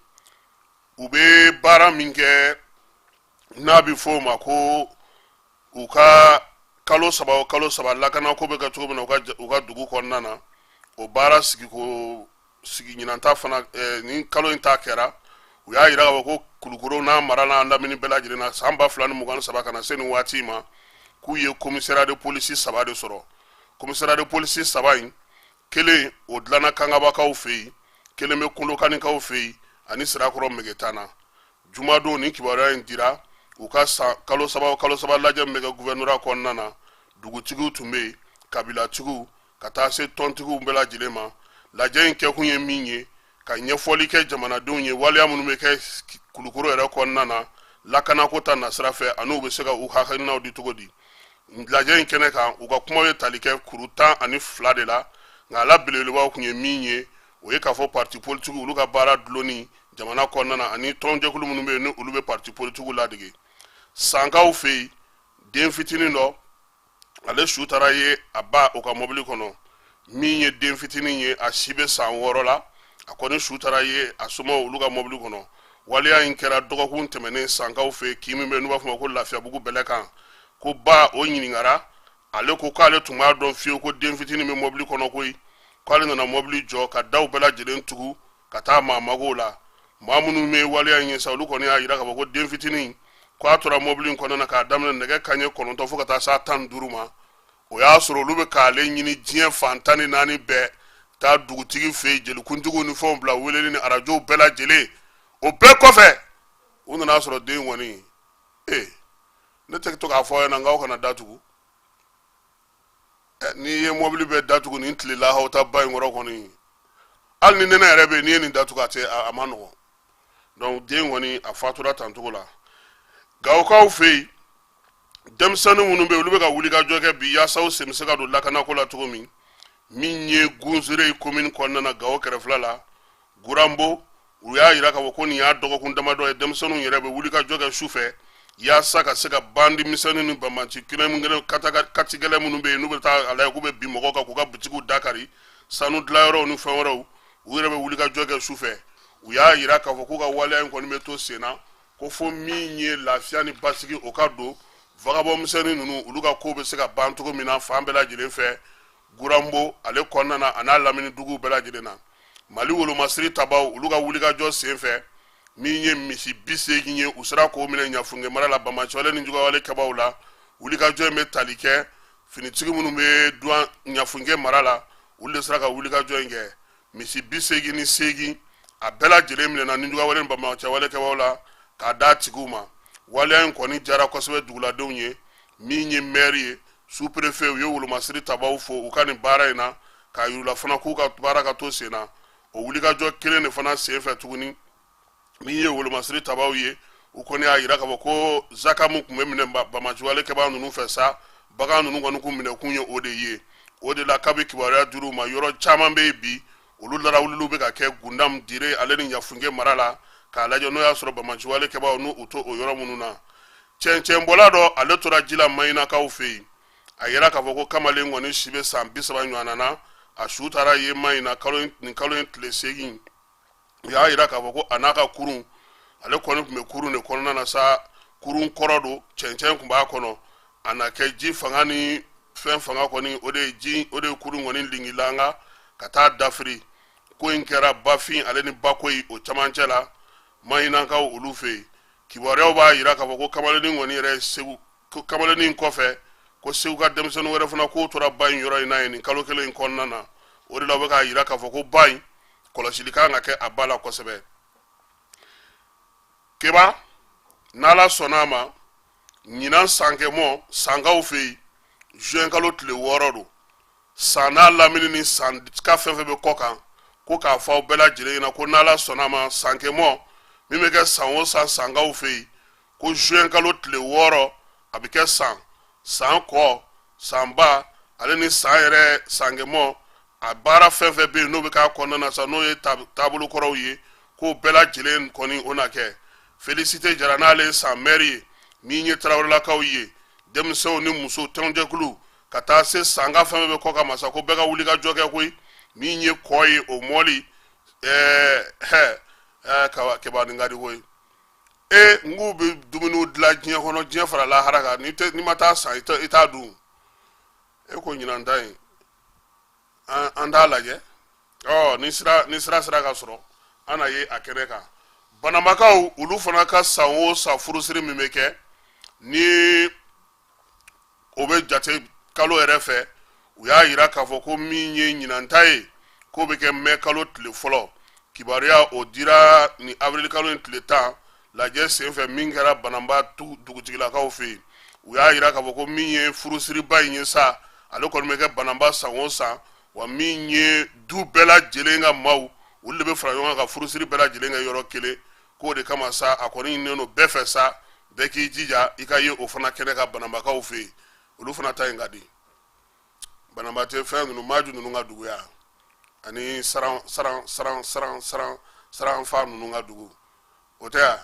u bɛ baara min kɛ n'a bɛ fɔ o ma ko u ka kalo saba lakana ko bɛ kɛ cogo min na u ka dugu kɔnɔna na o baara sigi ɲinanta fana ni kalo in ta kɛra u y'a jira k'a fɔ ko Kulukoro n'a mara n'a lamini bɛɛ lajɛlen na san 2023 ka na se nin waati ma k'u ye commissariat de police 3 de sɔrɔ commissariat de police 3 in kelen o dilanna Kangabakaw fɛ yen kelen bɛ Kolokanikaw fɛ yen ani Sirakɔrɔ Megetana jumadon ni kibaruya in dira u ka kalo saba lajɛ min bɛ kɛ gouvernorat kɔnɔna na dugutigiw tun bɛ yen kabilatigiw ka taa se tɔntigiw bɛɛ lajɛlen ma lajɛ in kɛkun ye min ye ka ɲɛfɔli kɛ jamanadenw ye waleya minnu bɛ kɛ Kulukoro yɛrɛ kɔnɔna na lakanako ta nasira fɛ ani u bɛ se ka u hakilinaw di cogo di lajɛ in kɛnɛ kan u ka kuma bɛ tali kɛ kuru 12 de la nka ala belebelebaw tun ye min ye o ye k'a fɔ parti politique olu ka baara dulonni jamana kɔnɔna na ani tɔnjɛkulu minnu bɛ yen ni olu bɛ parti politique ladege sankaw fɛ yen den fitinin dɔ ale su taara ye a ba o ka mobili kɔnɔ min ye den fitinin ye a si bɛ san 6 la a kɔni su taara ye a somɔgɔw olu ka mobili kɔnɔ waleya in kɛra dɔgɔkun tɛmɛnen sankaw fɛ k'i min bɛ n'u b'a fɔ ma ko Lafiyabugu bɛlɛ kan ko ba o ɲininkara ale ko k'ale tun b'a dɔn fiyewu ko den fitinin bɛ mobili kɔnɔ koyi k'ale nana mobili jɔ ka daw bɛɛ lajɛlen tugu ka taa maamagow la maa minnu bɛ waleya in ye sa olu kɔni y'a jira k'a fɔ ko den fitinin k'a tora mobili in kɔnɔ na k'a daminɛ nɛgɛ kanɲɛ 9 fo ka taa se 15 ma o y'a sɔrɔ olu bɛ k'ale ɲini diɲɛ fan 14 bɛɛ taa dugutigi fɛ yen jelikuntigiw ni fɛnw bila weleli ni arajow bɛɛ lajɛlen o bɛɛ kɔfɛ u nana sɔrɔ den kɔni ne tɛ to k'a fɔ aw ɲɛna n k'aw kana datugu n'i ye mobili bɛɛ datugu nin tile lahawta ba in kɔrɔ kɔni hali ni nɛnɛ yɛrɛ bɛ yen n'i ye nin datugu a ma nɔgɔn donc den kɔni a fatura tan cogo la Gawokaw fɛ yen denmisɛnnin minnu bɛ yen olu bɛ ka wulikajɔ kɛ bi yaasa u sen bɛ se ka don lakanako la cogo min ye Gunzure commune kɔnɔna na Gawo kɛrɛfɛla la Gurambo u y'a jira k'a fɔ ko nin y'a dɔgɔkun damadɔ ye denmisɛnninw yɛrɛ bɛ wulikajɔ kɛ su fɛ yaasa ka se ka bandi misɛnnin ni banbanci kati gɛlɛn minnu bɛ yen n'u bɛ taa a lajɛ k'u bɛ bin mɔgɔw kan k'u ka butigiw dakari sanu dilanyɔrɔw ni fɛn wɛrɛw u yɛrɛ bɛ wulikajɔ kɛ su fɛ u y'a jira k'a fɔ k'u ka waleya in kɔni bɛ to sen na ko fo min ye lafiya ni basigi o ka don vagabond misɛnnin ninnu olu ka ko bɛ se ka ban cogo min na fan bɛɛ lajɛlen fɛ Gurambo ale kɔnɔna na a n'a lamini duguw bɛɛ lajɛlen na Mali wolomasiri tabaw olu ka wulikajɔ sen fɛ min ye misi 80 ye u sera k'o minɛ Ɲafunge mara la Bamacɔle ni Jugawale kɛbaw la wulikajɔ in bɛ tali kɛ finitigi minnu bɛ duwan Ɲafunge mara la olu de sera ka wulikajɔ in kɛ misi 88 a bɛɛ lajɛlen minɛna ni Jugawale ni Bamacɔle kɛbaw la k'a d'a tigiw ma waleya in kɔni jara kosɛbɛ duguladenw ye min ye maire ye sous-préfet u ye wolomasiri tabaw fo u ka nin baara in na k'a yir'u fana k'u ka baara ka to sen na o wulikajɔ kelen de fana sen fɛ tuguni min ye wolomasiri tabaw ye u kɔni y'a jira k'a fɔ ko zakamu tun bɛ minɛ Bamacɔle kɛbaga ninnu fɛ sa bagan ninnu kɔni kun minɛ kun ye o de ye o de la kabi kibaruya dir'u ma yɔrɔ caman bɛ yen bi olu larawuliw bɛ ka kɛ Gundam Dire ale ni Ɲafunge mara la k'a lajɛ n'o y'a sɔrɔ Bamacɔle kɛbaw n'u to o yɔrɔ minnu na cɛncɛnbɔla dɔ ale tora ji la Mayinakaw fɛ yen a yira k'a fɔ ko kamalen kɔni si bɛ san 30 ɲɔgɔnna na a su taara ye Mayina nin kalo in tile 8 u y'a jira k'a fɔ ko a n'a ka kurun ale kɔni tun bɛ kurun de kɔnɔna na sa kurun kɔrɔ don cɛncɛn tun b'a kɔnɔ a na kɛ ji fanga ni fɛn fanga kɔni o de ye kurun kɔni lingilanga ka taa dafiri ko in kɛra Bafin ale ni Bakoyi o camancɛ la Mayinakaw olu fɛ yen kibaruyaw b'a yira k'a fɔ ko kamalenin kɔni yɛrɛ segu kamalenin kɔfɛ ko segu ka denmisɛnnin wɛrɛ fana k'o tora ba in yɔrɔ in na yen nin kalo kelen in kɔnɔna na o de la u bɛ k'a yira k'a fɔ ko ba in kɔlɔsili kan ka kɛ a ba la kosɛbɛ keba n'ala sɔnna a ma ɲinan sankɛmɔ sankaw fɛ yen juin kalo tile 6 don san n'a lamini ni san ka fɛn fɛn bɛ kɔ kan ko k'a fɔ aw bɛɛ lajɛlen ɲɛna ko n'ala sɔnna a ma sankɛmɔ min bɛ kɛ san o san sankaw fɛ yen ko juin kalo tile 6 a bɛ kɛ san kɔ sanba ale ni san yɛrɛ sankɛmɔ a baara fɛn fɛn bɛ yen n'o bɛ k'a kɔnɔna na sa n'o ye taabolo kɔrɔw ye k'o bɛɛ lajɛlen kɔni o na kɛ Félicité jara n'ale ye san mɛri ye min ye Tarawelelakaw ye denmisɛnw ni muso tɔnjɛkulu ka taa se sanga fɛn bɛ kɔ ka masa ko bɛɛ ka wuli ka jɔ kɛ koyi min ye kɔ ye o mɔli keba nin ka di koyi n'u bɛ dumuniw dilan diɲɛ kɔnɔ diɲɛ fara lahara kan ni ma taa san i t'a dun ko ɲinan ta yen an t'a lajɛ ni sira ka sɔrɔ an na ye a kɛnɛ kan banamakaw olu fana ka san o san furusiri min bɛ kɛ ni o bɛ jate kalo yɛrɛ fɛ u y'a yira k'a fɔ ko min ye ɲinan ta ye k'o bɛ kɛ mɛ kalo tile fɔlɔ kibaruya o dira ni avril kalo in tile 10 lajɛ senfɛ min kɛra banamba dugutigilakaw fɛ yen u y'a yira k'a fɔ ko min ye furusiriba in ye sa ale kɔni bɛ kɛ banamba san o san wa min ye du bɛɛ lajɛlen ka maaw olu de bɛ fara ɲɔgɔn kan ka furusiri bɛɛ lajɛlen kɛ yɔrɔ kelen k'o de kama sa a kɔni ɲininen don bɛɛ fɛ sa bɛɛ k'i jija i ka ye o fana kɛnɛ ka banambakaw fɛ yen olu fana ta yen ka di banambate fɛn ninnu maju ninnu ka dugu ya ani saran fa ninnu ka dugu o tɛ ya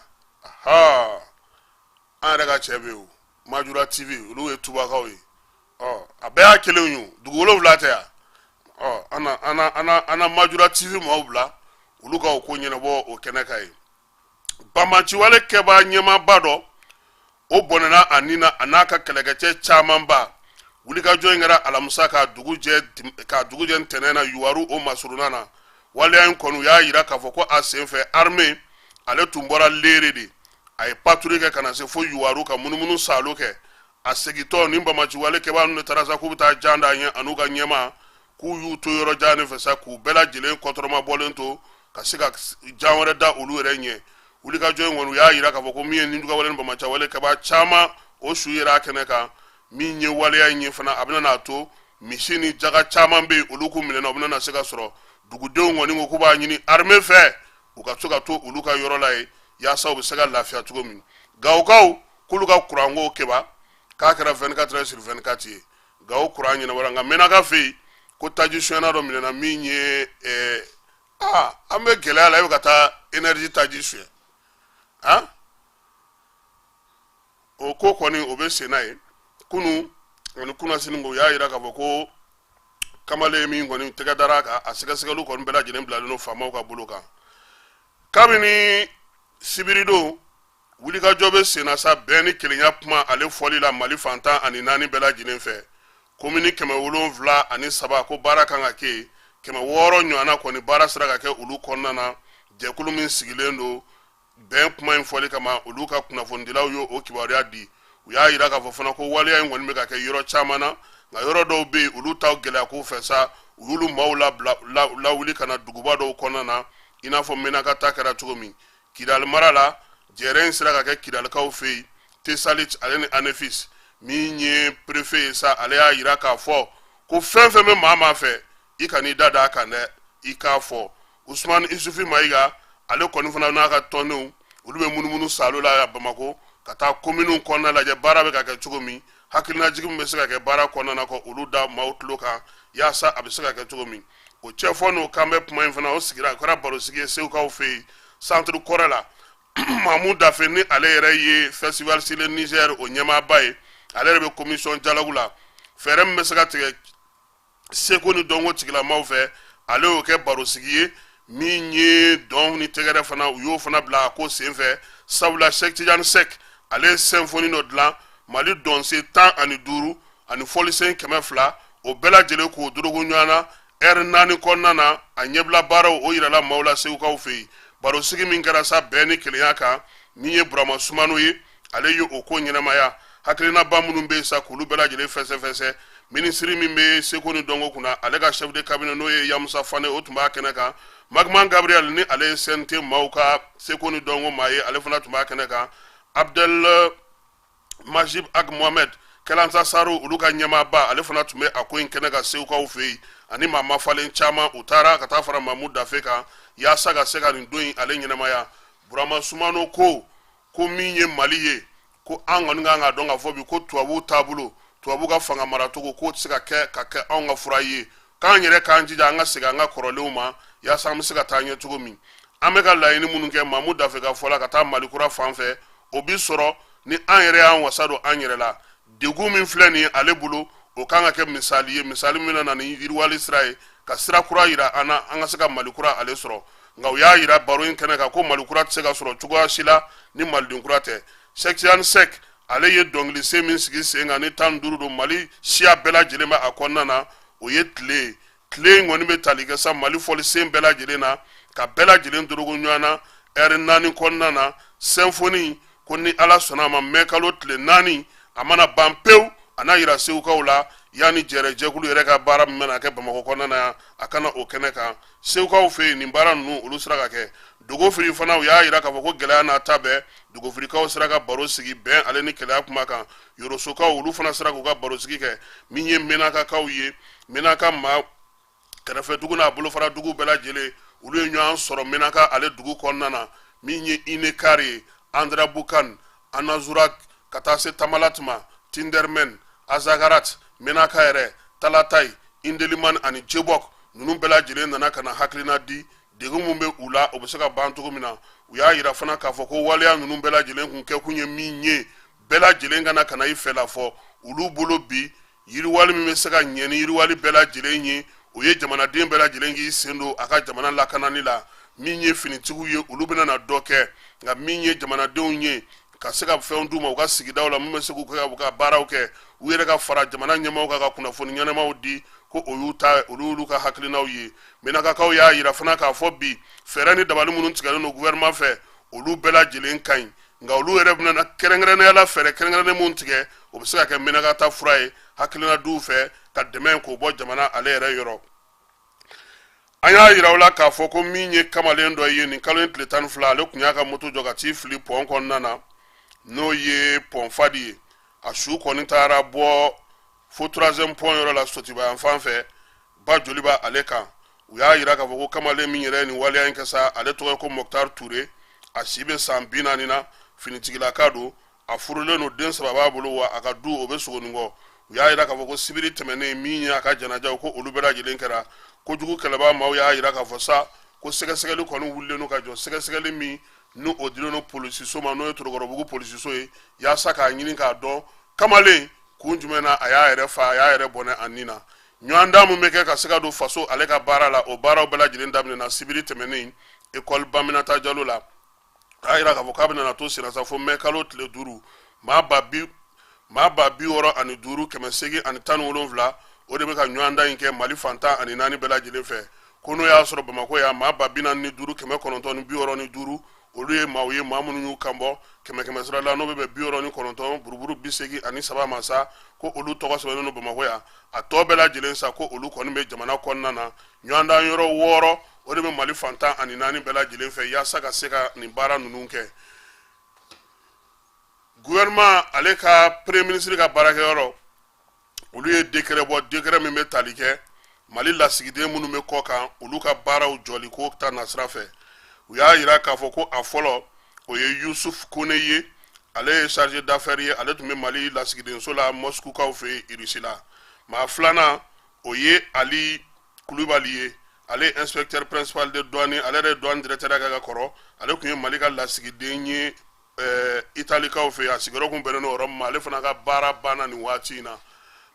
an yɛrɛ ka cɛ bɛ yen Majura TV olu ye tubakaw ye a bɛɛ y'a kelen ye dugu 7 tɛ ya ana Majura TV maaw bila olu ka o ko ɲɛnabɔ o kɛnɛ ka ye Bamaciwale kɛba ɲɛmaaba dɔ o bɔnɛna a nin na a n'a ka kɛlɛkɛcɛ camanba wulikajɔ in kɛra alamisa ka dugu jɛ ntɛnɛn na Yuwaru o masuruna na waleya in kɔni u y'a yira k'a fɔ ko a senfɛ armée ale tun bɔra leere de a ye patrouille kɛ ka na se fo Yuwaru ka munumunu salo kɛ a segitɔ ni Bamaciwale kɛba ninnu taara sa k'u bɛ taa jan da ɲɛ an'u ka ɲɛma k'u y'u to yɔrɔ jan fɛ sa k'u bɛɛ lajɛlen kɔtɔrɔma bɔlen to ka se ka jan wɛrɛ da olu yɛrɛ ɲɛ wulikajɔ in kɔni u y'a yira k'a fɔ ko min ye Nindugawale ni Bamaciwale kɛba caman o su yera a kɛnɛ kan min ye waleya in ye fana a bɛna n'a to misi ni jaga caman bɛ yen olu k'u minɛ na u bɛna na se ka sɔrɔ dugudenw kɔni ko k'u b'a ɲini armée fɛ u ka to ka to olu ka yɔrɔ la ye yaasa u bɛ se ka lafiya cogo min Gawokaw k'olu ka kuranko kɛba k'a kɛra 24h/24 ye Gawo kuran ɲɛnabɔra nka Menaka fɛ yen ko taji suyɛnna dɔ minɛna min ye an bɛ gɛlɛya la e bɛ ka taa énergie taji suyɛn o ko kɔni o bɛ sen na ye kunu ani kunasini o y'a yira k'a fɔ ko kamalen min kɔni tɛgɛ dara kan a sɛgɛsɛgɛliw kɔni bɛɛ lajɛlen bilalen don faamaw ka bolo kan kabini sibiridon wulikajɔ bɛ sen na sa bɛn ni kelenya kuma ale fɔli la Mali fantan ani 4 bɛɛ lajɛlen fɛ komini 773 ko baara kan ka kɛ 600 ɲɔgɔnna kɔni baara sera ka kɛ olu kɔnɔna na jɛkulu min sigilen don bɛn kuma in fɔli kama olu ka kunnafonidilaw ye o kibaruya di u y'a yira k'a fɔ fana ko waleya in kɔni bɛ ka kɛ yɔrɔ caman na nka yɔrɔ dɔw bɛ yen olu taw gɛlɛya ko fɛ sa u y'olu maaw lawuli ka na duguba dɔw kɔnɔna na i n'a fɔ Menaka ta kɛra cogo min Kidali mara la jɛrɛ in sera ka kɛ Kidalikaw fɛ yen Tesalit ale ni Anefis min ye préfet ye sa ale y'a yira k'a fɔ ko fɛn fɛn bɛ maa fɛ i ka n'i da d'a kan dɛ i k'a fɔ Usumani Isufi Mayiga ale kɔni fana n'a ka tɔndenw olu bɛ munumunu salo la Bamako ka taa kominiw kɔnɔna lajɛ baara bɛ ka kɛ cogo min hakilina jigi min bɛ se ka kɛ baara kɔnɔna na ko olu da maaw tulo kan yaasa a bɛ se ka kɛ cogo min o cɛfɔ n'o kan bɛ kuma in fana o sigira o kɛra barosigi ye Segukaw fɛ yen centre kɔrɛ la Mamu Dafe ni ale yɛrɛ ye festival Sile Niger o ɲɛmaaba ye ale yɛrɛ bɛ commission dialogue la fɛɛrɛ min bɛ se ka tigɛ seko ni dɔnko tigilamaw fɛ ale y'o kɛ barosigi ye min ye dɔn ni tɛgɛrɛ fana u y'o fana bila a ko senfɛ sabula Cheikh Tidiane Seck ale ye symphonie dɔ dilan Mali dɔnse 15 ani fɔlisen 200 o bɛɛ lajɛlen k'o dorogo ɲɔgɔn na heure 4 kɔnɔna na a ɲɛbila baaraw o yirala maaw la Segukaw fɛ yen barosigi min kɛra sa bɛn ni kelenya kan min ye Burama Sumano ye ale ye o ko ɲɛnamaya hakilina ba minnu bɛ sa k'olu bɛɛ lajɛlen fɛsɛfɛsɛ ministre min bɛ seko ni dɔnko kunna ale ka chef de cabinet n'o ye Yamusa Fane o tun b'a kɛnɛ kan Magman Gabriel ni ale ye CNT maaw ka seko ni dɔnko maa ye ale fana tun b'a kɛnɛ kan Abdel Majib Ag Mohamed Kelansa Saro olu ka ɲɛmaaba ale fana tun bɛ a ko in kɛnɛ kan segukaw fɛ yen ani maa mafalen caman u taara ka taa fara Mamu Dafe kan yaasa ka se ka nin don in ale ɲɛnamaya Burama Sumano ko min ye Mali ye ko an kɔni kan ka dɔn ka fɔ bi ko tubabu taabolo tubabu ka fanga maracogo k'o tɛ se ka kɛ anw ka fura ye k'an yɛrɛ k'an jija an ka segin an ka kɔrɔlenw ma yaasa an bɛ se ka taa ɲɛ cogo min an bɛ ka laɲini minnu kɛ Mamu Dafe ka fɔ la ka taa Malikura fan fɛ o bi sɔrɔ ni an yɛrɛ y'an wasa don an yɛrɛ la degun min filɛ nin ye ale bolo o kan ka kɛ misali ye misali min na ni yiriwali sira ye ka sira kura yira an na an ka se ka Malikura ale sɔrɔ nka u y'a yira baro in kɛnɛ kan ko Malikura tɛ se ka sɔrɔ cogoya si la ni Maliden kura tɛ Sexian Sek ale ye dɔnkilisen min sigi sen kan ni 15 don Mali siya bɛɛ lajɛlen bɛ a kɔnɔna na o ye tile in kɔni bɛ tali kɛ sa Mali fɔlisen bɛɛ lajɛlen na ka bɛɛ lajɛlen dorogo ɲɔgɔn na ɛri 4 kɔnɔna na symphony ko ni Ala sɔnna a ma mɛ kalo tile 4 a mana ban pewu a n'a yira segukaw la yanni jɛkulu yɛrɛ ka baara min bɛna kɛ Bamakɔ kɔnɔna na a kana o kɛnɛ kan segukaw fɛ yen nin baara ninnu olu sera ka kɛ Dogofiri fana u y'a yira k'a fɔ ko gɛlɛya n'a ta bɛɛ Dogofirikaw sera ka baro sigi bɛn ale ni kɛlɛya kuma kan Yorosokaw olu fana sera k'u ka baro sigi kɛ min ye Menakakaw ye Menaka maa kɛrɛfɛ dugu n'a bolofara dugu bɛɛ lajɛlen olu ye ɲɔgɔn sɔrɔ Menaka ale dugu kɔnɔna na min ye Inekari ye Andra Bukan Anazurak ka taa se Tamalatma Tindermen Azagarat Menaka yɛrɛ Talatai Indeliman ani Jebok ninnu bɛɛ lajɛlen nana ka na hakilina di degun mun bɛ u la o bɛ se ka ban cogo min na u y'a yira fana k'a fɔ ko waleya ninnu bɛɛ lajɛlen kun kɛ kun ye min ye bɛɛ lajɛlen ka na i fɛ la fɔ olu bolo bi yiriwali min bɛ se ka ɲɛ ni yiriwali bɛɛ lajɛlen ye o ye jamanaden bɛɛ lajɛlen k'i sen don a ka jamana lakanani la min ye finitigiw ye olu bɛna na dɔ kɛ nka min ye jamanadenw ye ka se ka fɛnw d'u ma u ka sigidaw la mun bɛ se k'u ka baaraw kɛ u yɛrɛ ka fara jamana ɲɛmaaw kan ka kunnafoni ɲɛnamaw di ko olu ka hakilinaw ye Menakakaw y'a yira fana k'a fɔ bi fɛɛrɛ ni dabali minnu tigɛlen don gouvernement fɛ olu bɛɛ lajɛlen ka ɲi nka olu yɛrɛ bɛna kɛrɛnkɛrɛnnenya la fɛɛrɛ kɛrɛnkɛrɛnnen minnu tigɛ o bɛ se ka kɛ Menaka ta fura ye hakilina d'u fɛ ka dɛmɛ k'o bɔ jamana ale yɛrɛ yɔrɔ an y'a yira u la k'a fɔ ko min ye kamalen dɔ ye nin kalo in tile 12 ale tun y'a ka moto jɔ ka t'i fili pɔn kɔnɔna na n'o ye pɔn fadi ye a su kɔni taara bɔ fo 3e pɔn yɔrɔ la Sotiba yan fan fɛ ba joli b'a ale kan u y'a yira k'a fɔ ko kamalen min yɛrɛ nin waleya in kɛ sa ale tɔgɔ ye ko Mokhtar Touré a si bɛ san 40 na finitigilaka don a furulen don den 3 b'a bolo wa a ka du o bɛ Sogonikɔ u y'a yira k'a fɔ ko sibiri tɛmɛnen min ye a ka janajaw ko olu bɛɛ lajɛlen kɛra kojugu kɛlɛbaa maaw y'a yira k'a fɔ sa ko sɛgɛsɛgɛli kɔni wulilen don ka jɔ sɛgɛsɛgɛli min n'o dilen don polisiso ma n'o ye Torokɔrɔbugu polisiso ye yaasa k'a ɲini k'a dɔn kamalen kun jumɛn na a y'a yɛrɛ fa a y'a yɛrɛ bɔnɛ a nin na ɲɔgɔndan mun bɛ kɛ ka se ka don faso ale ka baara la o baaraw bɛɛ lajɛlen daminɛna sibiri tɛmɛnen école Baminata Jalo la a y'a yira k'a fɔ k'a bɛna to senna fo mɛ kalo tile 5 maa ba 65 117 o de bɛ ka ɲɔgɔndan in kɛ Mali fantan ani 4 bɛɛ lajɛlen fɛ ko n'o y'a sɔrɔ Bamakɔ yan maa ba 45 165 olu ye maaw ye maa minnu y'u kanbɔ 100 sira la n'o bɛ bɛn 69 buruburu 83 ma sa ko olu tɔgɔ sɛbɛnnen don Bamakɔ yan a tɔ bɛɛ lajɛlen sa ko olu kɔni bɛ jamana kɔnɔna na ɲɔgɔndan yɔrɔ 6 o de bɛ Mali fantan ani 4 bɛɛ lajɛlen fɛ yaasa ka se ka nin baara ninnu kɛ gouvernement ale ka premier ministre ka baarakɛyɔrɔ olu ye décret bɔ décret min bɛ tali kɛ Mali lasigiden minnu bɛ kɔ kan olu ka baaraw jɔli ko ta nasira fɛ u y'a yira k'a fɔ ko a fɔlɔ o ye Yusuf Kone ye ale ye chargé d'affaires ye ale tun bɛ Mali lasigidenso la Moskukaw fɛ Irisi la maa filanan o ye Ali Kulubali ye ale ye inspecteur principal de douane ale yɛrɛ ye douane directeur ya ka kɔrɔ ale tun ye Mali ka lasigiden ye Italikaw fɛ a sigiyɔrɔ kun bɛnnen don yɔrɔ min ma ale fana ka baara banna nin waati in na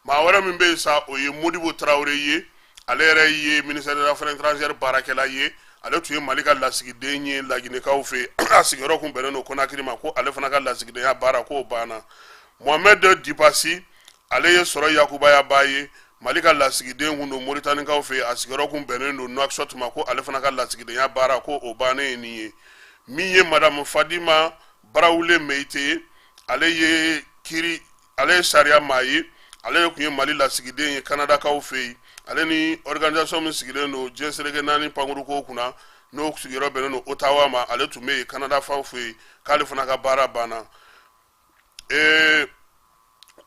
maa wɛrɛ min bɛ yen sa o ye Modibo Traoré ye ale yɛrɛ ye ministère des affaires étrangères baarakɛla ye ale tun ye Mali ka lasigiden ye Laginekaw fɛ a sigiyɔrɔ kun bɛnnen don Conakry ma ko ale fana ka lasigidenya baara k'o banna Mohamed Dipassi ale ye sɔrɔ Yakubaya ba ye Mali ka lasigiden kun don Mauritaniekaw fɛ a sigiyɔrɔ kun bɛnnen don Nouakchott ma ko ale fana ka lasigidenya baara ko o bannen ye nin ye min ye Madame Fadima Barawule Meite ale ye kiri ale ye sariya maa ye ale kun ye Mali lasigiden ye Canada kaw fɛ yen ale ni organisation min sigilen don Jɛnsereke naani pankuruko kunna n'o sigiyɔrɔ bɛnnen don Ottawa ma ale tun bɛ yen Canada faw fɛ yen k'ale fana ka baara banna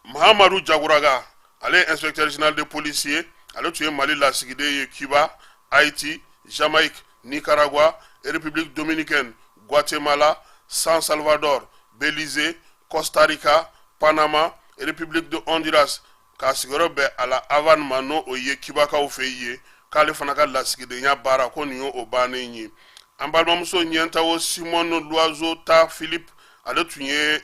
Mahamadu Jaguraga ale ye inspecteur général de police ye ale tun ye Mali lasigiden ye Cuba, Haïti, Jamaïque, Nicaragua, République dominicaine, Guatemala, San Salvador, Belize, Costa Rica, Panama, République de Honduras k'a sigiyɔrɔ bɛn a la Havane ma n'o o ye Cubakaw fɛ ye k'ale fana ka lasigidenya baara ko nin ye o bannen ye an balimamuso ɲɛntaw Simon Loiseau ta Philippe ale tun ye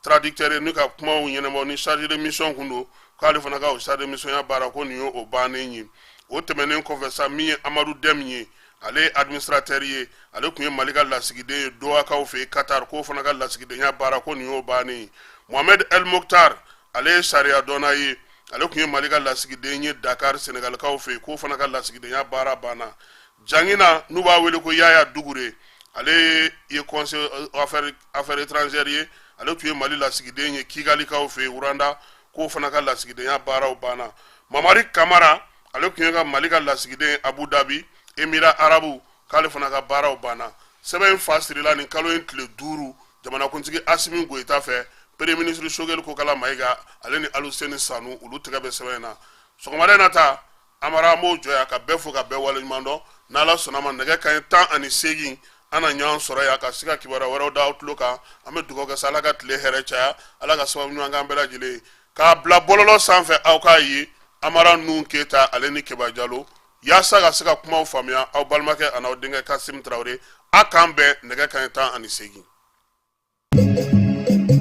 traducteur ye n'u ka kumaw ɲɛnabɔ ni chargé de mission kun don k'ale fana ka o chargé de mission ya baara ko nin ye o bannen ye o tɛmɛnen kɔfɛ sa min ye Amadou Dème ye ale ye administrateur ye ale tun ye Mali ka lasigiden ye Dohakaw fɛ Qatar k'o fana ka lasigidenya baara ko nin ye o bannen ye Mohamed El Mokhtar ale ye sariya dɔnna ye ale tun ye Mali ka lasigiden ye Dakar Senegalikaw fɛ k'o fana ka lasigidenya baara banna Jangina n'u b'a wele ko Yaya Dugure ale ye conseil affaires étrangères ye ale tun ye Mali lasigiden ye Kigalikaw fɛ Uranda k'o fana ka lasigidenya baaraw banna Mamari Kamara ale tun ye ka Mali ka lasigiden Abu Dhabi Émirats Arabes k'ale fana ka baaraw banna sɛbɛn fa sirila nin kalo in tile 5 jamanakuntigi Asimi Goïta fɛ Premier ministre Choguel Kokala Maïga ale ni Aluseni Sanu olu tɛgɛ bɛ sɛbɛn na sɔgɔmada in na ta Amara m'o jɔya ka bɛɛ fo ka bɛɛ waleɲuman dɔn n'Ala sɔnna ma nɛgɛ kanɲɛ 18 an na ɲɔgɔn sɔrɔ yan ka se ka kibaruya wɛrɛw da aw tulo kan an bɛ dugawu kɛ sa Ala ka tile hɛrɛ caya Ala ka sababu ɲuman k'an bɛɛ lajɛlen k'a bila bɔlɔlɔ sanfɛ aw k'a ye Amara Nun Keyita ale ni Keba Jalo yaasa ka se ka kumaw faamuya aw balimakɛ a n'aw denkɛ Kasim Traoré a k'an bɛn nɛgɛ kanɲɛ 18